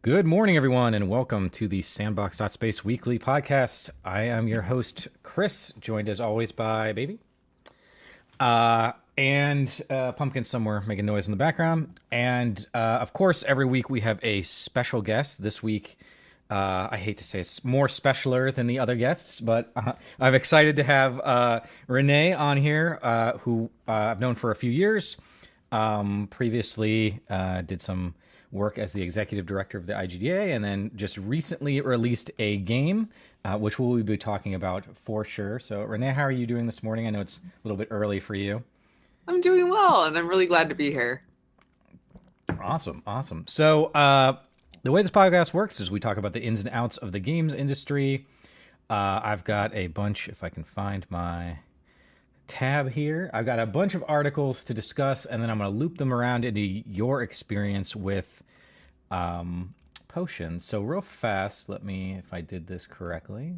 Good morning, everyone, and welcome to the Sandbox.Space weekly podcast. I am your host, Chris, joined as always by Baby and Pumpkin somewhere making noise in the background. And of course, every week we have a special guest. This week, I hate to say it's more specialer than the other guests, but I'm excited to have Renee on here, who I've known for a few years. Previously did some work as the executive director of the IGDA, and then just recently released a game, which we'll be talking about for sure. So, Renee, how are you doing this morning? I know it's a little bit early for you. I'm doing well, and I'm really glad to be here. Awesome. So, the way this podcast works is we talk about the ins and outs of the games industry. I've got a bunch, if I can find my tab here, I've got a bunch of articles to discuss, and then I'm going to loop them around into your experience with potions. So real fast, if I did this correctly.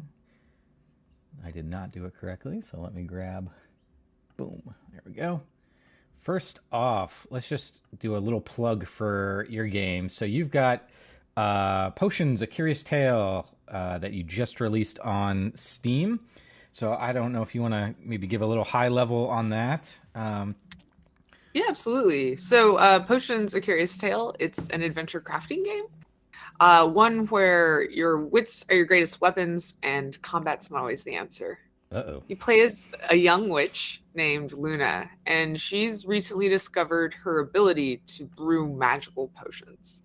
I did not do it correctly, so let me grab, boom, there we go. First off, let's just do a little plug for your game. So you've got Potions, A Curious Tale that you just released on Steam. So I don't know if you want to maybe give a little high level on that. Yeah, absolutely. So Potions, A Curious Tale, it's an adventure crafting game. One where your wits are your greatest weapons and combat's not always the answer. Uh-oh. You play as a young witch named Luna, and she's recently discovered her ability to brew magical potions.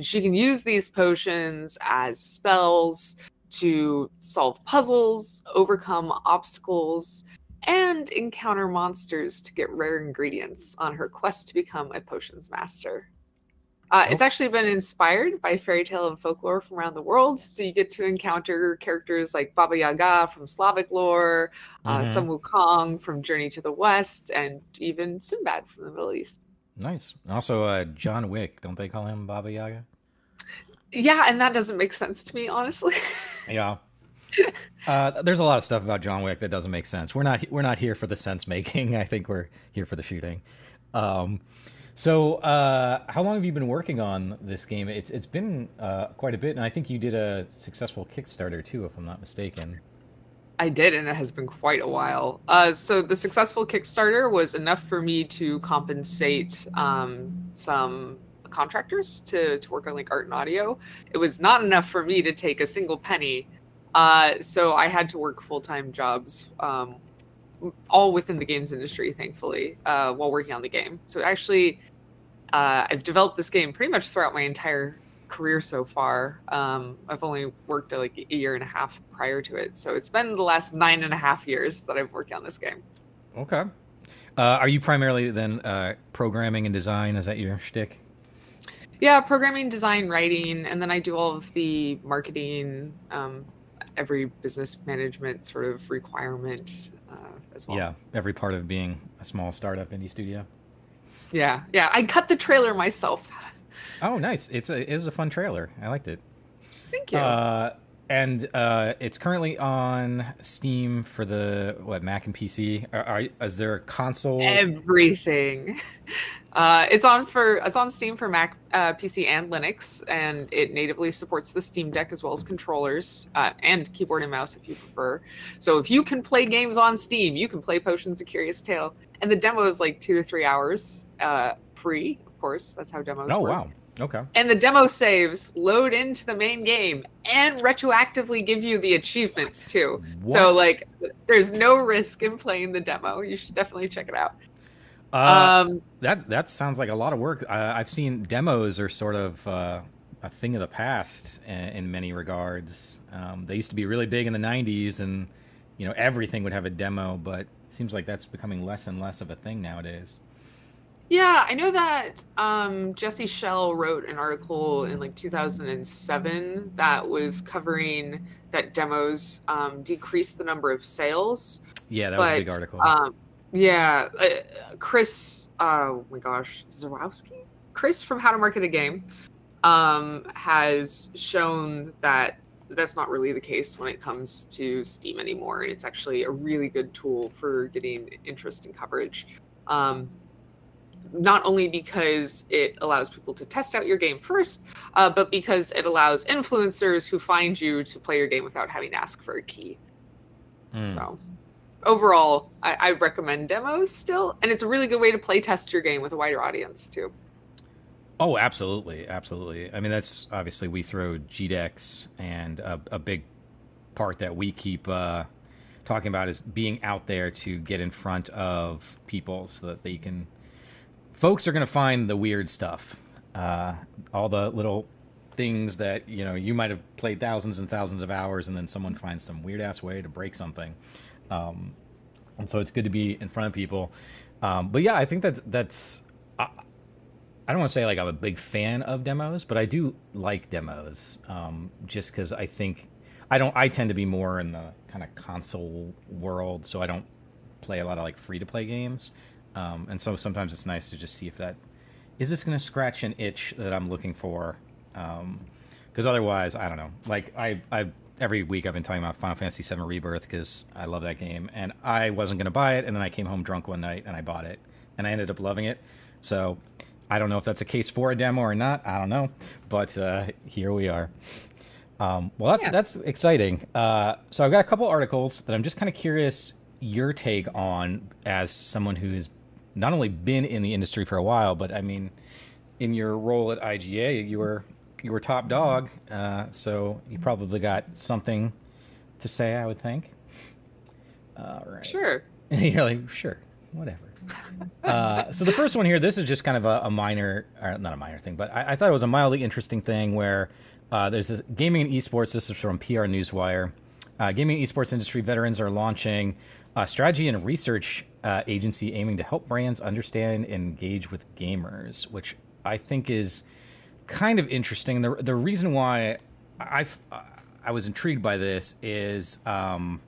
She can use these potions as spells to solve puzzles, overcome obstacles, and encounter monsters to get rare ingredients on her quest to become a potions master. It's actually been inspired by fairy tale and folklore from around the world, so you get to encounter characters like Baba Yaga from Slavic lore, Sun Wukong from Journey to the West, and even Sinbad from the Middle East. Nice. Also, John Wick, don't they call him Baba Yaga? Yeah, and that doesn't make sense to me, honestly. Yeah. There's a lot of stuff about John Wick that doesn't make sense. We're not here for the sense making. I think we're here for the shooting. So how long have you been working on this game? It's been quite a bit, and I think you did a successful Kickstarter too, if I'm not mistaken. I did, and it has been quite a while. So the successful Kickstarter was enough for me to compensate some contractors to work on like art and audio. It was not enough for me to take a single penny. So I had to work full-time jobs, all within the games industry, thankfully, while working on the game. So actually, I've developed this game pretty much throughout my entire career so far. I've only worked like a year and a half prior to it. So it's been the last 9.5 years that I've worked on this game. Okay. Are you primarily then programming and design? Is that your shtick? Yeah, programming, design, writing, and then I do all of the marketing, every business management sort of requirement as well. Yeah, every part of being a small startup indie studio. Yeah, I cut the trailer myself. Oh, nice. It is a fun trailer. I liked it. Thank you. And it's currently on Steam for the Mac and PC. Is there a console? Everything. It's on Steam for Mac, PC, and Linux, and it natively supports the Steam Deck as well as controllers and keyboard and mouse if you prefer. So if you can play games on Steam, you can play Potions: A Curious Tale, and the demo is like 2 to 3 hours, free. Of course, that's how demos work. Oh wow. Okay. And the demo saves load into the main game and retroactively give you the achievements too. What? So like, there's no risk in playing the demo. You should definitely check it out. That sounds like a lot of work. I've seen demos are sort of a thing of the past in many regards. They used to be really big in the 90s, and everything would have a demo, but it seems like that's becoming less and less of a thing nowadays. Yeah, I know that Jesse Schell wrote an article in like 2007 that was covering that demos decrease the number of sales. Yeah, that was a big article. Chris, oh my gosh, Chris from How to Market a Game has shown that that's not really the case when it comes to Steam anymore. And it's actually a really good tool for getting interest and coverage. Not only because it allows people to test out your game first, but because it allows influencers who find you to play your game without having to ask for a key. So overall, I recommend demos still, and it's a really good way to play test your game with a wider audience too. Oh, absolutely, absolutely. I mean, that's obviously we throw GDEX, and a big part that we keep talking about is being out there to get in front of people so that they can. Folks are going to find the weird stuff, all the little things that you might have played thousands and thousands of hours, and then someone finds some weird ass way to break something. And so it's good to be in front of people. But yeah, I think that's. I don't want to say like I'm a big fan of demos, but I do like demos, just because I think I tend to be more in the kind of console world, so I don't play a lot of like free to play games. And so sometimes it's nice to just see if is this going to scratch an itch that I'm looking for? Because otherwise, I don't know. Like I every week I've been talking about Final Fantasy VII Rebirth because I love that game, and I wasn't going to buy it, and then I came home drunk one night and I bought it, and I ended up loving it. So I don't know if that's a case for a demo or not. I don't know, but here we are. Well, that's exciting. So I've got a couple articles that I'm just kind of curious your take on as someone who's not only been in the industry for a while, but I mean, in your role at IGA, you were top dog, so you probably got something to say, I would think. All right. Sure. You're like, sure, whatever. So the first one here, this is just kind of a minor, or not a minor thing, but I thought it was a mildly interesting thing where there's the gaming and esports. This is from PR Newswire. Gaming and esports industry veterans are launching a strategy and research agency aiming to help brands understand and engage with gamers, which I think is kind of interesting. The reason why I was intrigued by this is, and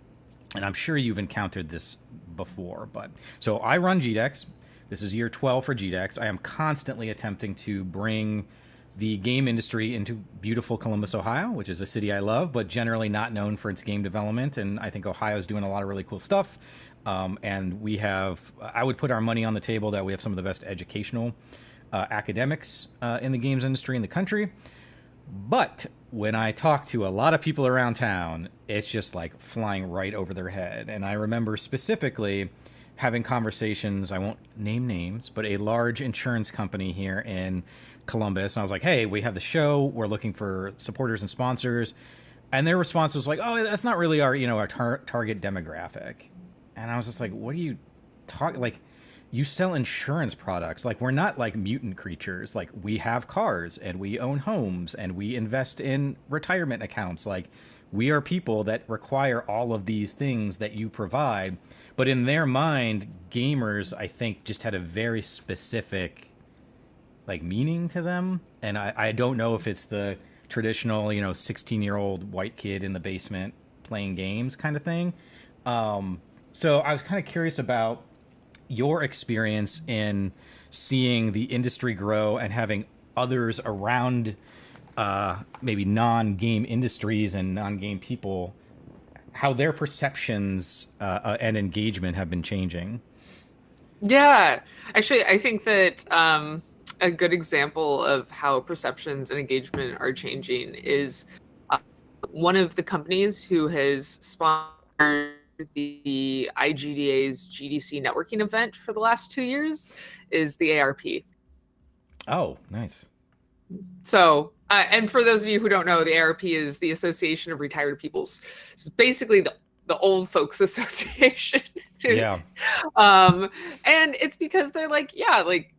I'm sure you've encountered this before, but so I run GDEX. This is year 12 for GDEX. I am constantly attempting to bring the game industry into beautiful Columbus, Ohio, which is a city I love, but generally not known for its game development. And I think Ohio's doing a lot of really cool stuff. And I would put our money on the table that we have some of the best educational academics in the games industry in the country. But when I talk to a lot of people around town, it's just like flying right over their head. And I remember specifically having conversations, I won't name names, but a large insurance company here in Columbus. And I was like, hey, we have the show. We're looking for supporters and sponsors. And their response was like, oh, that's not really our target demographic. And I was just like, what are you talking? Like, you sell insurance products. Like, we're not like mutant creatures. Like, we have cars and we own homes and we invest in retirement accounts. Like, we are people that require all of these things that you provide. But in their mind, gamers, I think, just had a very specific like meaning to them. And I don't know if it's the traditional, 16-year-old white kid in the basement playing games kind of thing. So I was kind of curious about your experience in seeing the industry grow and having others around maybe non-game industries and non-game people, how their perceptions and engagement have been changing. Yeah, actually, I think that a good example of how perceptions and engagement are changing is one of the companies who has sponsored the IGDA's GDC networking event for the last 2 years is the ARP. Oh, nice. So, and for those of you who don't know, the ARP is the Association of Retired Peoples. It's basically the old folks association. Yeah. And it's because they're like,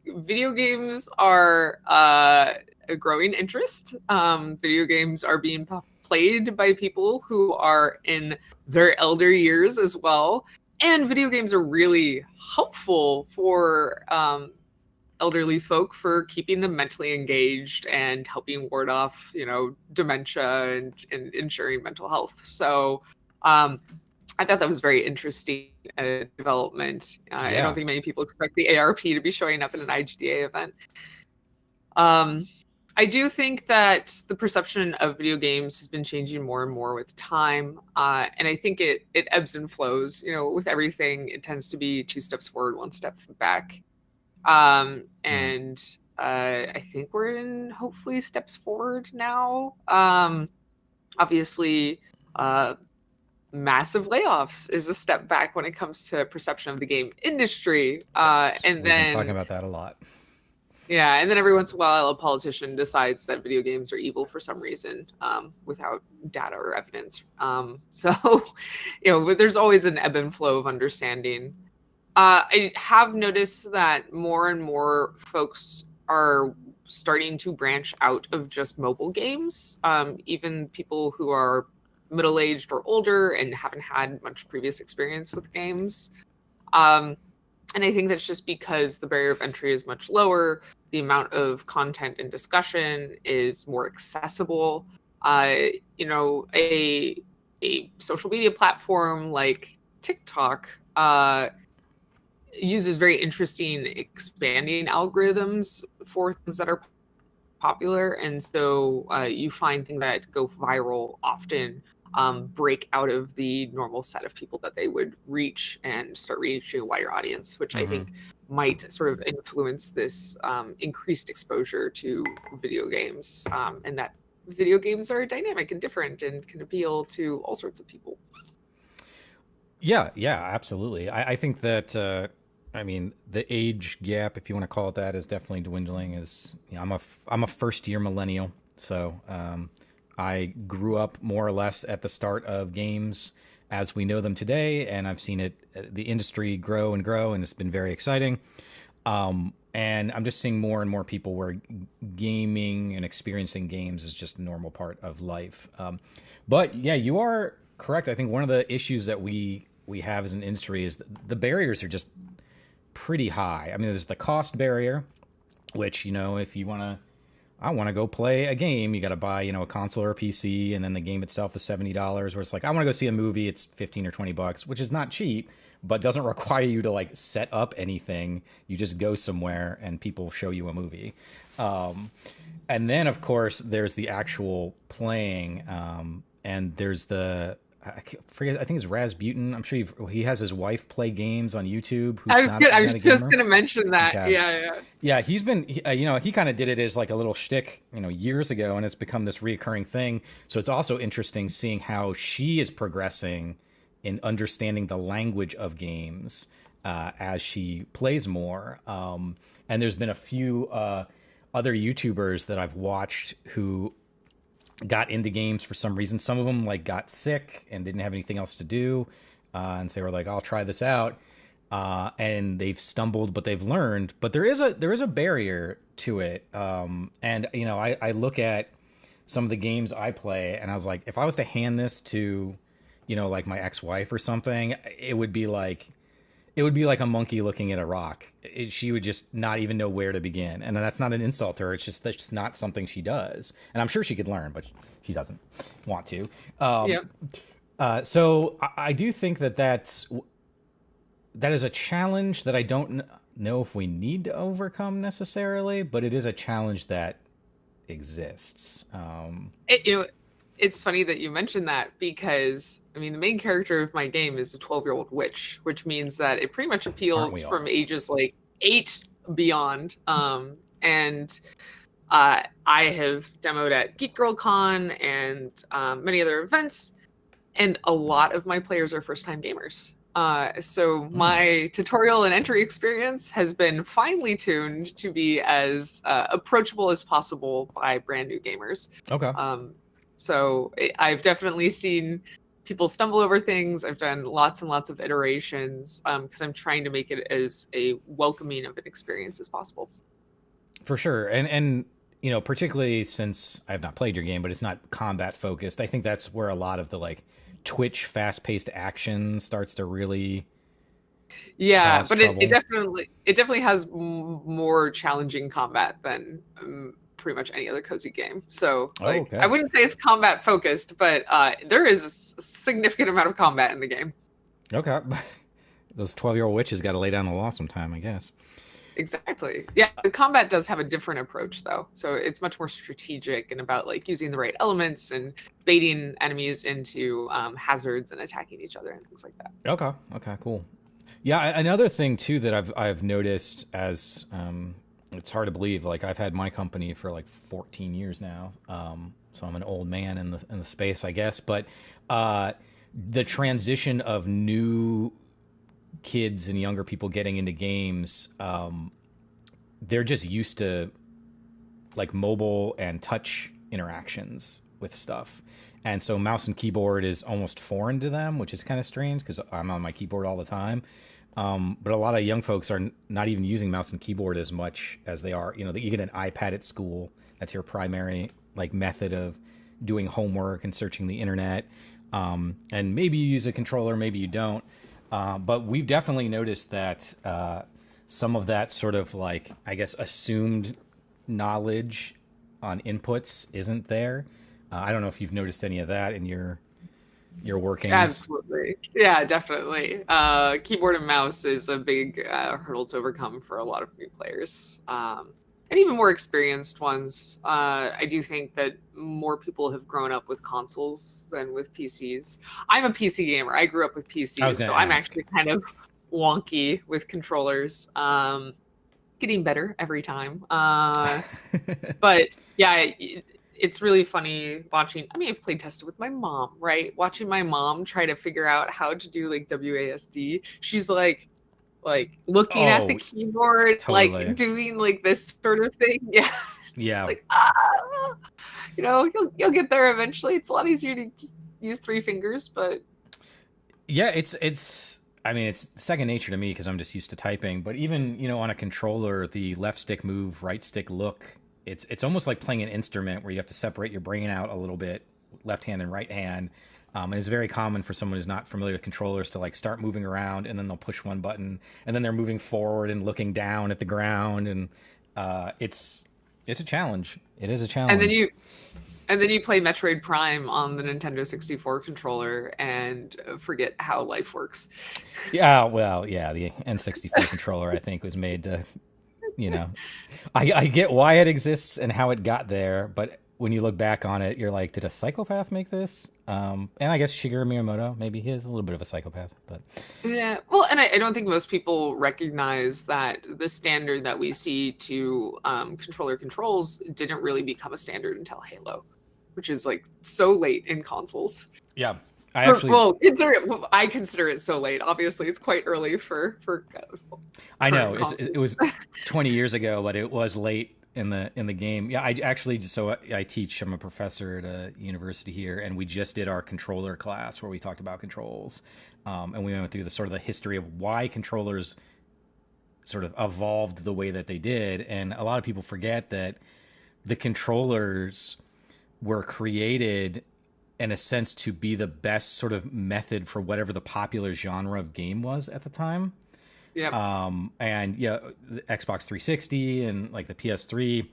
video games are a growing interest. Video games are being played by people who are in their elder years as well. And video games are really helpful for elderly folk for keeping them mentally engaged and helping ward off, dementia and ensuring mental health. So I thought that was very interesting development. I don't think many people expect the ARP to be showing up in an IGDA event. I do think that the perception of video games has been changing more and more with time, and I think it ebbs and flows. With everything, it tends to be two steps forward, one step back, and I think we're in hopefully steps forward now. Obviously, massive layoffs is a step back when it comes to perception of the game industry, Yes, and we've been then talking about that a lot. yeah, and then every once in a while, a politician decides that video games are evil for some reason, without data or evidence. So, there's always an ebb and flow of understanding. I have noticed that more and more folks are starting to branch out of just mobile games. Even people who are middle-aged or older and haven't had much previous experience with games. And I think that's just because the barrier of entry is much lower. The amount of content and discussion is more accessible. A social media platform like TikTok uses very interesting expanding algorithms for things that are popular, and so you find things that go viral often break out of the normal set of people that they would reach and start reaching a wider audience, which I think might sort of influence this increased exposure to video games, and that video games are dynamic and different and can appeal to all sorts of people. Yeah, absolutely. I think that the age gap, if you want to call it that, is definitely dwindling. I'm a first year millennial, so I grew up more or less at the start of games as we know them today, and I've seen the industry grow and grow, and it's been very exciting. And I'm just seeing more and more people where gaming and experiencing games is just a normal part of life. But yeah, you are correct. I think one of the issues that we have as an industry is the barriers are just pretty high. I mean, there's the cost barrier, which, if you I want to go play a game, you got to buy, a console or a PC, and then the game itself is $70, where it's like, I want to go see a movie, it's 15 or $20, which is not cheap, but doesn't require you to set up anything. You just go somewhere and people show you a movie. And then of course there's the actual playing, and there's I forget. I think it's Rasputin. I'm sure he has his wife play games on YouTube. I was just gonna mention that. Okay. Yeah. He's been, he kind of did it as like a little shtick, years ago, and it's become this reoccurring thing. So it's also interesting seeing how she is progressing in understanding the language of games as she plays more. And there's been a few other YouTubers that I've watched who got into games for some reason. Some of them got sick and didn't have anything else to do, and so they were like, I'll try this out, and they've stumbled, but they've learned. But there is a barrier to it, and I look at some of the games I play, and I was like, if I was to hand this to my ex-wife or something, it would be like a monkey looking at a rock. She would just not even know where to begin. And that's not an insult to her. It's just that's not something she does. And I'm sure she could learn, but she doesn't want to. So I do think that is a challenge that I don't know if we need to overcome necessarily, but it is a challenge that exists. It's funny that you mentioned that, because the main character of my game is a 12-year-old witch, which means that it pretty much appeals from ages 8 beyond. And I have demoed at Geek Girl Con and many other events, and a lot of my players are first-time gamers. So my tutorial and entry experience has been finely tuned to be as approachable as possible by brand new gamers. Okay. So I've definitely seen people stumble over things. I've done lots and lots of iterations because I'm trying to make it as a welcoming of an experience as possible. For sure. And particularly since I've not played your game, but it's not combat focused, I think that's where a lot of the Twitch fast-paced action starts to really but it definitely has more challenging combat than pretty much any other cozy game. So I wouldn't say it's combat focused, but there is a significant amount of combat in the game. Okay. Those 12-year-old witches got to lay down the law sometime, I guess. Exactly. Yeah, the combat does have a different approach though. So it's much more strategic and about like using the right elements and baiting enemies into hazards and attacking each other and things like that. Okay. Okay. Cool. Yeah. Another thing too that I've noticed as it's hard to believe. Like I've had my company for like 14 years now. So I'm an old man in the space, I guess. But the transition of new kids and younger people getting into games, they're just used to like mobile and touch interactions with stuff. And so mouse and keyboard is almost foreign to them, which is kind of strange because I'm on my keyboard all the time. But a lot of young folks are not even using mouse and keyboard as much as they are. You know, you get an iPad at school. That's your primary like method of doing homework and searching the internet. And maybe you use a controller, maybe you don't. But we've definitely noticed that some of that sort of like, I guess, assumed knowledge on inputs isn't there. I don't know if you've noticed any of that in your workings. Absolutely. Yeah, definitely. Keyboard and mouse is a big hurdle to overcome for a lot of new players. And even more experienced ones. I do think that more people have grown up with consoles than with PCs. I'm a PC gamer. I grew up with PCs, so I'm actually kind of wonky with controllers. Getting better every time. But yeah, it's really funny watching. I mean, I've played tested with my mom, right? Watching my mom try to figure out how to do like WASD. She's like looking at the keyboard, totally. like doing like this sort of thing. Yeah. Yeah. Like, you know, you'll get there eventually. It's a lot easier to just use 3 fingers, but yeah, I mean, it's second nature to me because I'm just used to typing. But even, you know, on a controller, the left stick move, right stick look, it's almost like playing an instrument where you have to separate your brain out a little bit, left hand and right hand. And it's very common for someone who's not familiar with controllers to like start moving around and then they'll push one button and then they're moving forward and looking down at the ground. And it's a challenge. It is a challenge. And then you play Metroid Prime on the Nintendo 64 controller and forget how life works. Yeah, well, yeah, the N64 controller I think was made to, you know, I get why it exists and how it got there, but when you look back on it, you're like, did a psychopath make this? And I guess Shigeru Miyamoto, maybe he is a little bit of a psychopath, but yeah. Well, and I don't think most people recognize that the standard that we see to controller controls didn't really become a standard until Halo, which is like so late in consoles. Yeah. I consider it so late. Obviously, it's quite early for I know it was 20 years ago, but it was late in the game. Yeah, I teach. I'm a professor at a university here, and we just did our controller class where we talked about controls, and we went through the sort of the history of why controllers sort of evolved the way that they did. And a lot of people forget that the controllers were created in a sense to be the best sort of method for whatever the popular genre of game was at the time. Yeah. And yeah, the Xbox 360 and like the PS3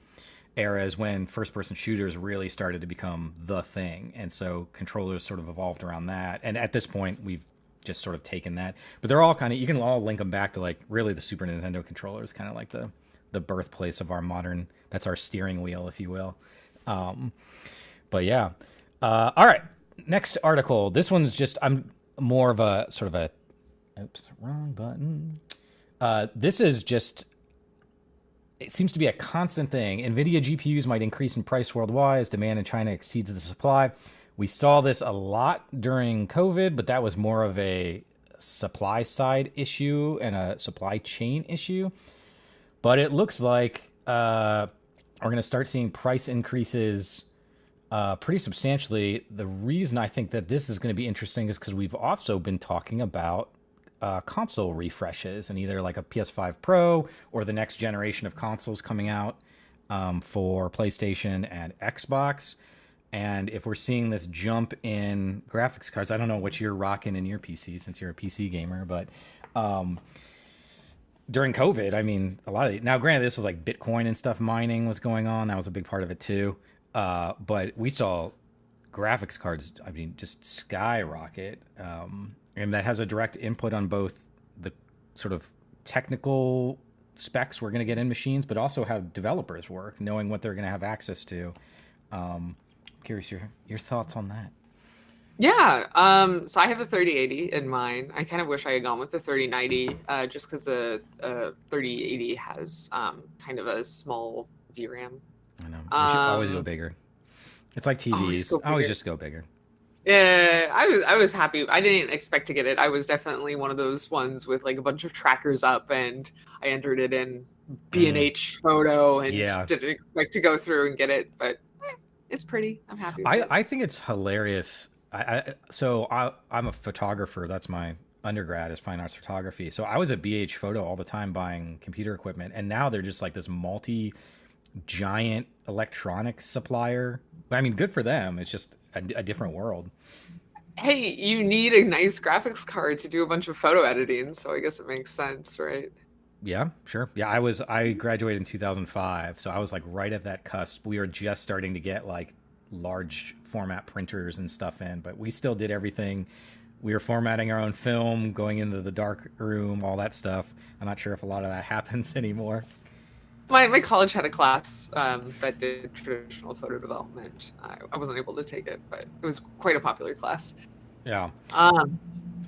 era is when first-person shooters really started to become the thing, and so controllers sort of evolved around that. And at this point, we've just sort of taken that, but they're all kind of, you can all link them back to like really the Super Nintendo controller is kind of like the birthplace of our modern. That's our steering wheel, if you will. But yeah. All right. Next article. This one's just, I'm more of a sort of a, oops, wrong button. This is just, it seems to be a constant thing. NVIDIA GPUs might increase in price worldwide as demand in China exceeds the supply. We saw this a lot during COVID, but that was more of a supply side issue and a supply chain issue. But it looks like we're going to start seeing price increases pretty substantially. The reason I think that this is going to be interesting is because we've also been talking about console refreshes and either like a PS5 Pro or the next generation of consoles coming out for PlayStation and Xbox. And if we're seeing this jump in graphics cards, I don't know what you're rocking in your PC since you're a PC gamer, but during COVID, I mean, a lot of now, granted, this was like Bitcoin and stuff, mining was going on. That was a big part of it too. But we saw graphics cards, I mean, just skyrocket. And that has a direct input on both the sort of technical specs we're going to get in machines, but also how developers work, knowing what they're going to have access to. Curious your thoughts on that. Yeah. So I have a 3080 in mine. I kind of wish I had gone with the 3090, just because the 3080 has kind of a small VRAM. I know. We should always go bigger. It's like TVs. Always just go bigger. Yeah, I was happy. I didn't expect to get it. I was definitely one of those ones with like a bunch of trackers up, and I entered it in B&H photo and didn't expect to go through and get it, but it's pretty. I'm happy with it. I think it's hilarious. I'm a photographer. That's my undergrad is fine arts photography. So I was at BH Photo all the time buying computer equipment, and now they're just like this giant electronics supplier. I mean, good for them. It's just a different world. Hey, you need a nice graphics card to do a bunch of photo editing, so I guess it makes sense, right? Yeah, sure. Yeah, I graduated in 2005, so I was like right at that cusp. We were just starting to get like large format printers and stuff in, but we still did everything. We were formatting our own film, going into the dark room, all that stuff. I'm not sure if a lot of that happens anymore. My college had a class that did traditional photo development. I wasn't able to take it, but it was quite a popular class. Yeah.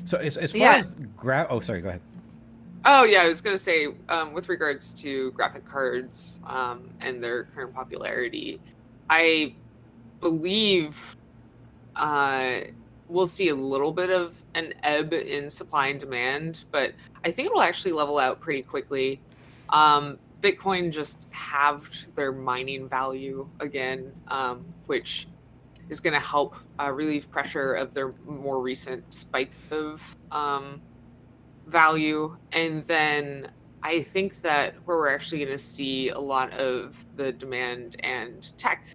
So as far as oh, sorry, go ahead. Oh yeah, I was gonna say with regards to graphic cards and their current popularity, I believe we'll see a little bit of an ebb in supply and demand, but I think it'll actually level out pretty quickly. Bitcoin just halved their mining value again, which is going to help relieve pressure of their more recent spike of value. And then I think that where we're actually going to see a lot of the demand and tech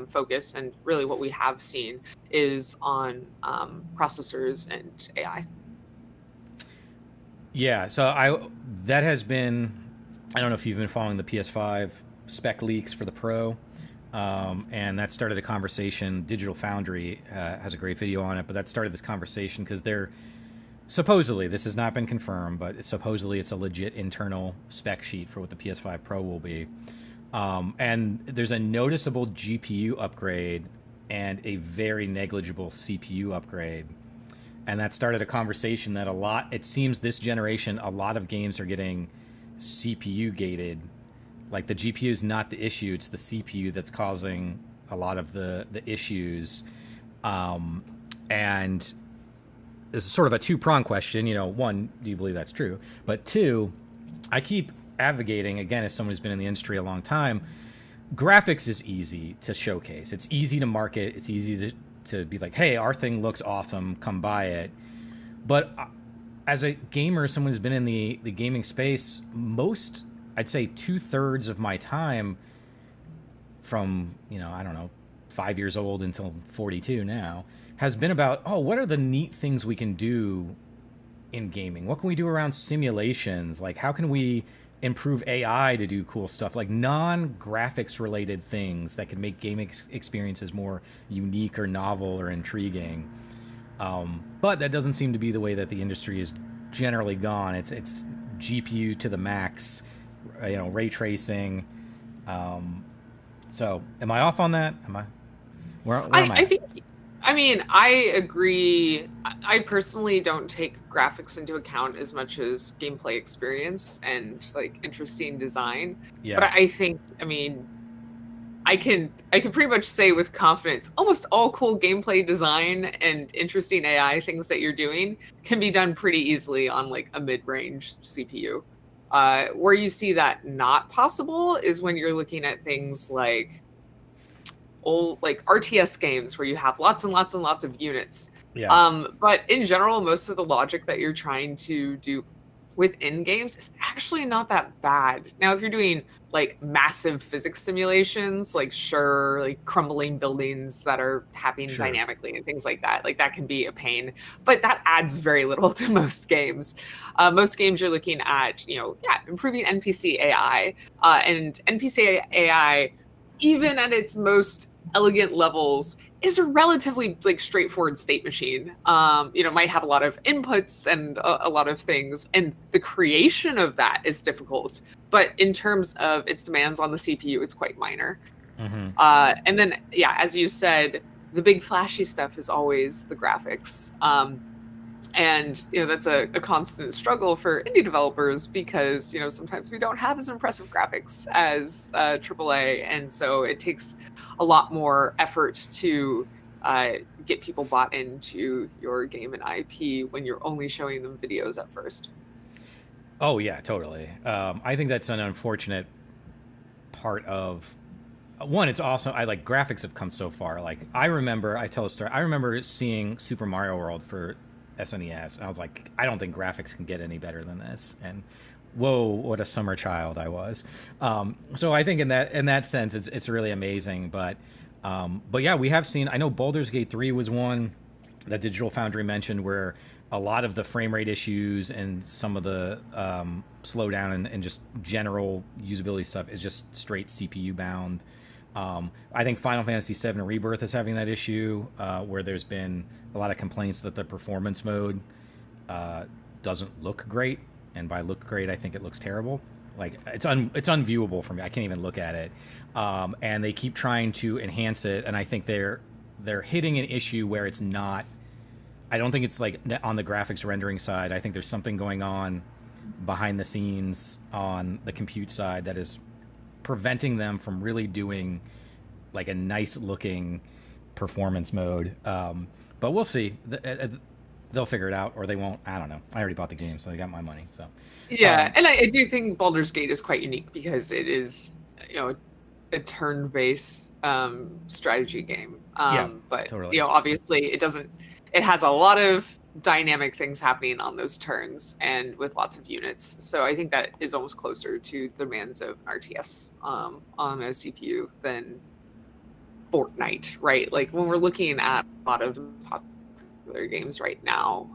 focus, and really what we have seen, is on processors and AI. Yeah, so that has been, I don't know if you've been following the PS5 spec leaks for the Pro, and that started a conversation. Digital Foundry has a great video on it, but that started this conversation because they're supposedly, this has not been confirmed, but supposedly it's a legit internal spec sheet for what the PS5 Pro will be. And there's a noticeable GPU upgrade and a very negligible CPU upgrade. And that started a conversation that it seems this generation, a lot of games are getting CPU gated. Like the GPU is not the issue, it's the CPU that's causing a lot of the issues. And this is sort of a two-pronged question. One, do you believe that's true? But two, I keep advocating, again, as someone who's been in the industry a long time, graphics is easy to showcase. It's easy to market. It's easy to be like, hey, our thing looks awesome, come buy it. But as a gamer, someone who's been in the gaming space, I'd say 2/3 of my time from, I don't know, 5 years old until 42 now, has been about, what are the neat things we can do in gaming? What can we do around simulations? Like, how can we improve AI to do cool stuff? Like non-graphics related things that can make gaming experiences more unique or novel or intriguing. But that doesn't seem to be the way that the industry is generally gone. It's GPU to the max, ray tracing. So am I off on that? Where am I? I agree. I personally don't take graphics into account as much as gameplay experience and like interesting design. Yeah. But I think, I can pretty much say with confidence, almost all cool gameplay design and interesting AI things that you're doing can be done pretty easily on like a mid-range CPU. Where you see that not possible is when you're looking at things like old like RTS games where you have lots and lots and lots of units. Yeah. But in general, most of the logic that you're trying to do within games is actually not that bad. Now, if you're doing like massive physics simulations, like crumbling buildings that are happening dynamically and things like that can be a pain, but that adds very little to most games. Most games you're looking at, improving NPC AI, and NPC AI, even at its most elegant levels, is a relatively like straightforward state machine. Might have a lot of inputs and a lot of things, and the creation of that is difficult. But in terms of its demands on the CPU, it's quite minor. Mm-hmm. And then, yeah, as you said, the big flashy stuff is always the graphics. And that's a constant struggle for indie developers because sometimes we don't have as impressive graphics as AAA, and so it takes a lot more effort to get people bought into your game and IP when you're only showing them videos at first. Oh yeah, totally. I think that's an unfortunate part of one. It's awesome. I like graphics have come so far. Like I tell a story. I remember seeing Super Mario World for SNES, and I was like, I don't think graphics can get any better than this. And whoa, what a summer child I was. So I think in that sense, it's really amazing. But yeah, we have seen. I know Baldur's Gate 3 was one that Digital Foundry mentioned where a lot of the frame rate issues and some of the slowdown and just general usability stuff is just straight CPU bound. I think Final Fantasy VII Rebirth is having that issue where there's been a lot of complaints that the performance mode doesn't look great, and by look great I think it looks terrible. Like it's unviewable for me. I can't even look at it, and they keep trying to enhance it, and I think they're hitting an issue where it's not. I don't think it's like on the graphics rendering side. I think there's something going on behind the scenes on the compute side that is preventing them from really doing like a nice looking performance mode. But we'll see. They'll figure it out, or they won't. I don't know. I already bought the game, so they got my money. So yeah, and I do think Baldur's Gate is quite unique because it is a turn-based strategy game. But totally. Obviously it doesn't. It has a lot of dynamic things happening on those turns and with lots of units. So I think that is almost closer to the demands of RTS on a CPU than Fortnite, right? Like when we're looking at a lot of the popular games right now,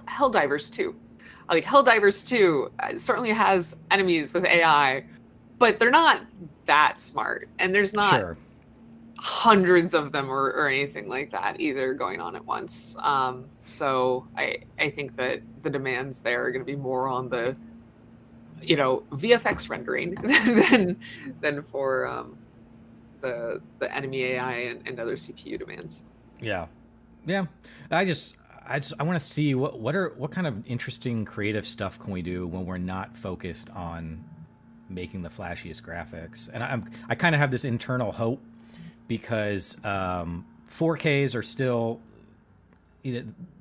Helldivers 2. Like Helldivers 2 certainly has enemies with AI, but they're not that smart, and there's not hundreds of them or anything like that either going on at once. So I think that the demands there are going to be more on the VFX rendering than for the enemy AI and other CPU demands. Yeah. I want to see what kind of interesting creative stuff can we do when we're not focused on making the flashiest graphics. And I kind of have this internal hope because 4Ks are still,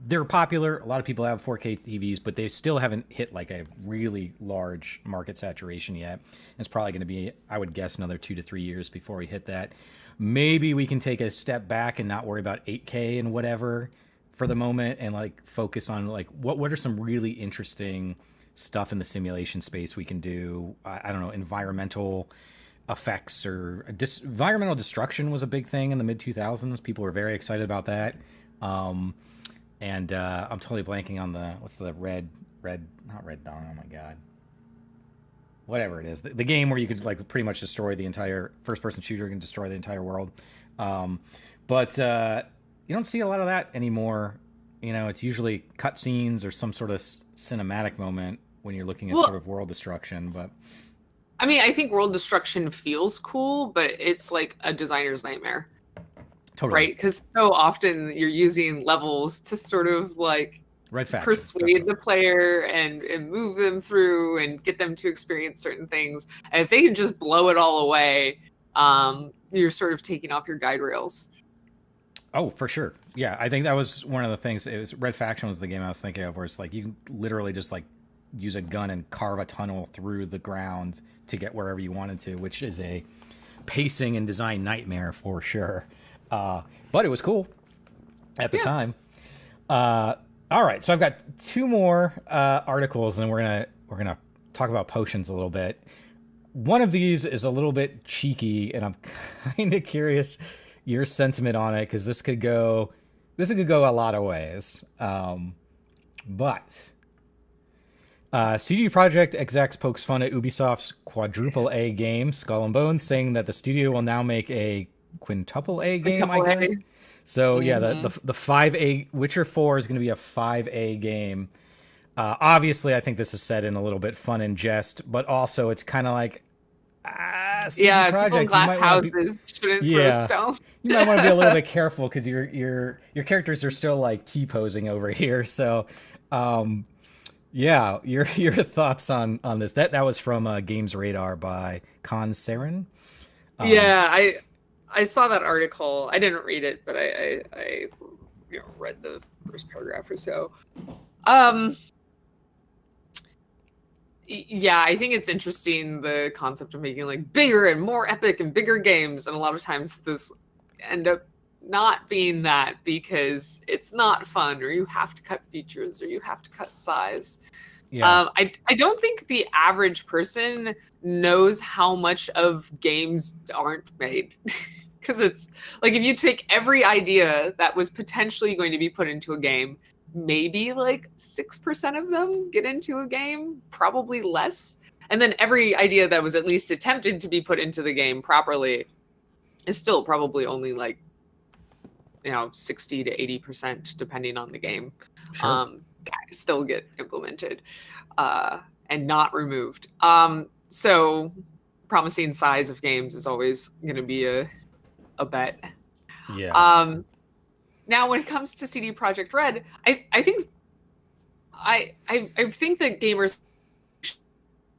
they're popular. A lot of people have 4K TVs, but they still haven't hit like a really large market saturation yet. It's probably going to be, I would guess, another 2 to 3 years before we hit that. Maybe we can take a step back and not worry about 8K and whatever for the moment, and like focus on like what are some really interesting stuff in the simulation space we can do. I don't know, environmental effects or environmental destruction was a big thing in the mid 2000s. People were very excited about that. And I'm totally blanking on what's the not Red Dawn. Oh my God. Whatever it is, the game where you could like pretty much destroy the entire first person shooter, can destroy the entire world. But you don't see a lot of that anymore. It's usually cutscenes or some sort of cinematic moment when you're looking at sort of world destruction. But I mean, I think world destruction feels cool, but it's like a designer's nightmare. Totally. Right? Because so often you're using levels to sort of like persuade the player and move them through and get them to experience certain things. And if they can just blow it all away, you're sort of taking off your guide rails. Oh, for sure. Yeah, I think that was one of the things. It was Red Faction was the game I was thinking of, where it's like you literally just like use a gun and carve a tunnel through the ground to get wherever you wanted to, which is a pacing and design nightmare for sure. But it was cool at the time. All right, so I've got 2 more articles, and we're gonna talk about potions a little bit. One of these is a little bit cheeky, and I'm kind of curious your sentiment on it, because this could go a lot of ways. But CD Projekt execs pokes fun at Ubisoft's quadruple A game, Skull and Bones, saying that the studio will now make a quintuple A Like game, I double guess. A. So yeah, Hmm. the 5A Witcher 4 is going to be a 5A game. Obviously, I think this is said in a little bit fun and jest, but also it's kind of like CD Yeah, people in Projekt, you glass might want to be, houses shouldn't throw yeah, stones. you might want to be a little bit careful because your characters are still like T posing over here. So, um, yeah, your thoughts on this? That was from Games Radar by Con Saren. Um, Yeah, I saw that article. I didn't read it, but I read the first paragraph or so. Um, yeah, I think it's interesting the concept of making like bigger and more epic and bigger games, and a lot of times those end up not being that because it's not fun, or you have to cut features, or you have to cut size. yeah, I don't think the average person knows how much of games aren't made. Because it's like if you take every idea that was potentially going to be put into a game, maybe like 6% of them get into a game, probably less. And then every idea that was at least attempted to be put into the game properly is still probably only like 60 to 80%, depending on the game, sure. still get implemented and not removed. So promising size of games is always going to be a bet. Yeah, Now, when it comes to CD Projekt Red, I think I think that gamers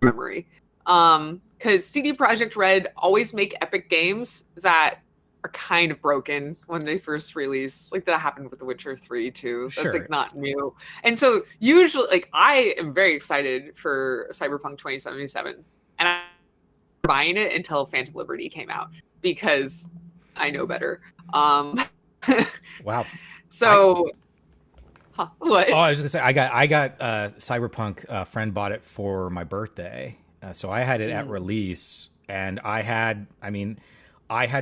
memory, because CD Projekt Red always make epic games that are kind of broken when they first release. Like that happened with The Witcher 3 too. That's sure. like not new. And so usually, like I am very excited for Cyberpunk 2077, and I'm buying it until Phantom Liberty came out because I know better. Um, Wow. I so, Oh, what? I was gonna say I got Cyberpunk. A friend bought it for my birthday, so I had it at Mm. release, and I had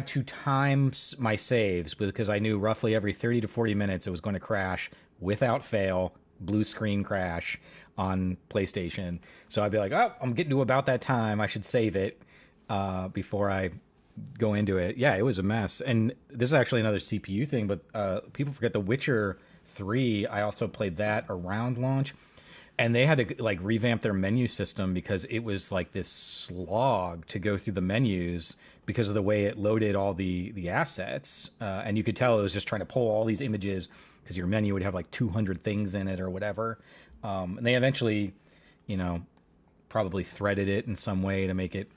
to time my saves because I knew roughly every 30 to 40 minutes it was going to crash without fail, blue screen crash on PlayStation. So I'd be like, oh, I'm getting to about that time. I should save it before I go into it. Yeah, it was a mess. And this is actually another CPU thing, but people forget The Witcher 3. I also played that around launch. And they had to like revamp their menu system because it was like this slog to go through the menus because of the way it loaded all the assets. And you could tell it was just trying to pull all these images because your menu would have like 200 things in it or whatever. And they eventually, you know, probably threaded it in some way to make it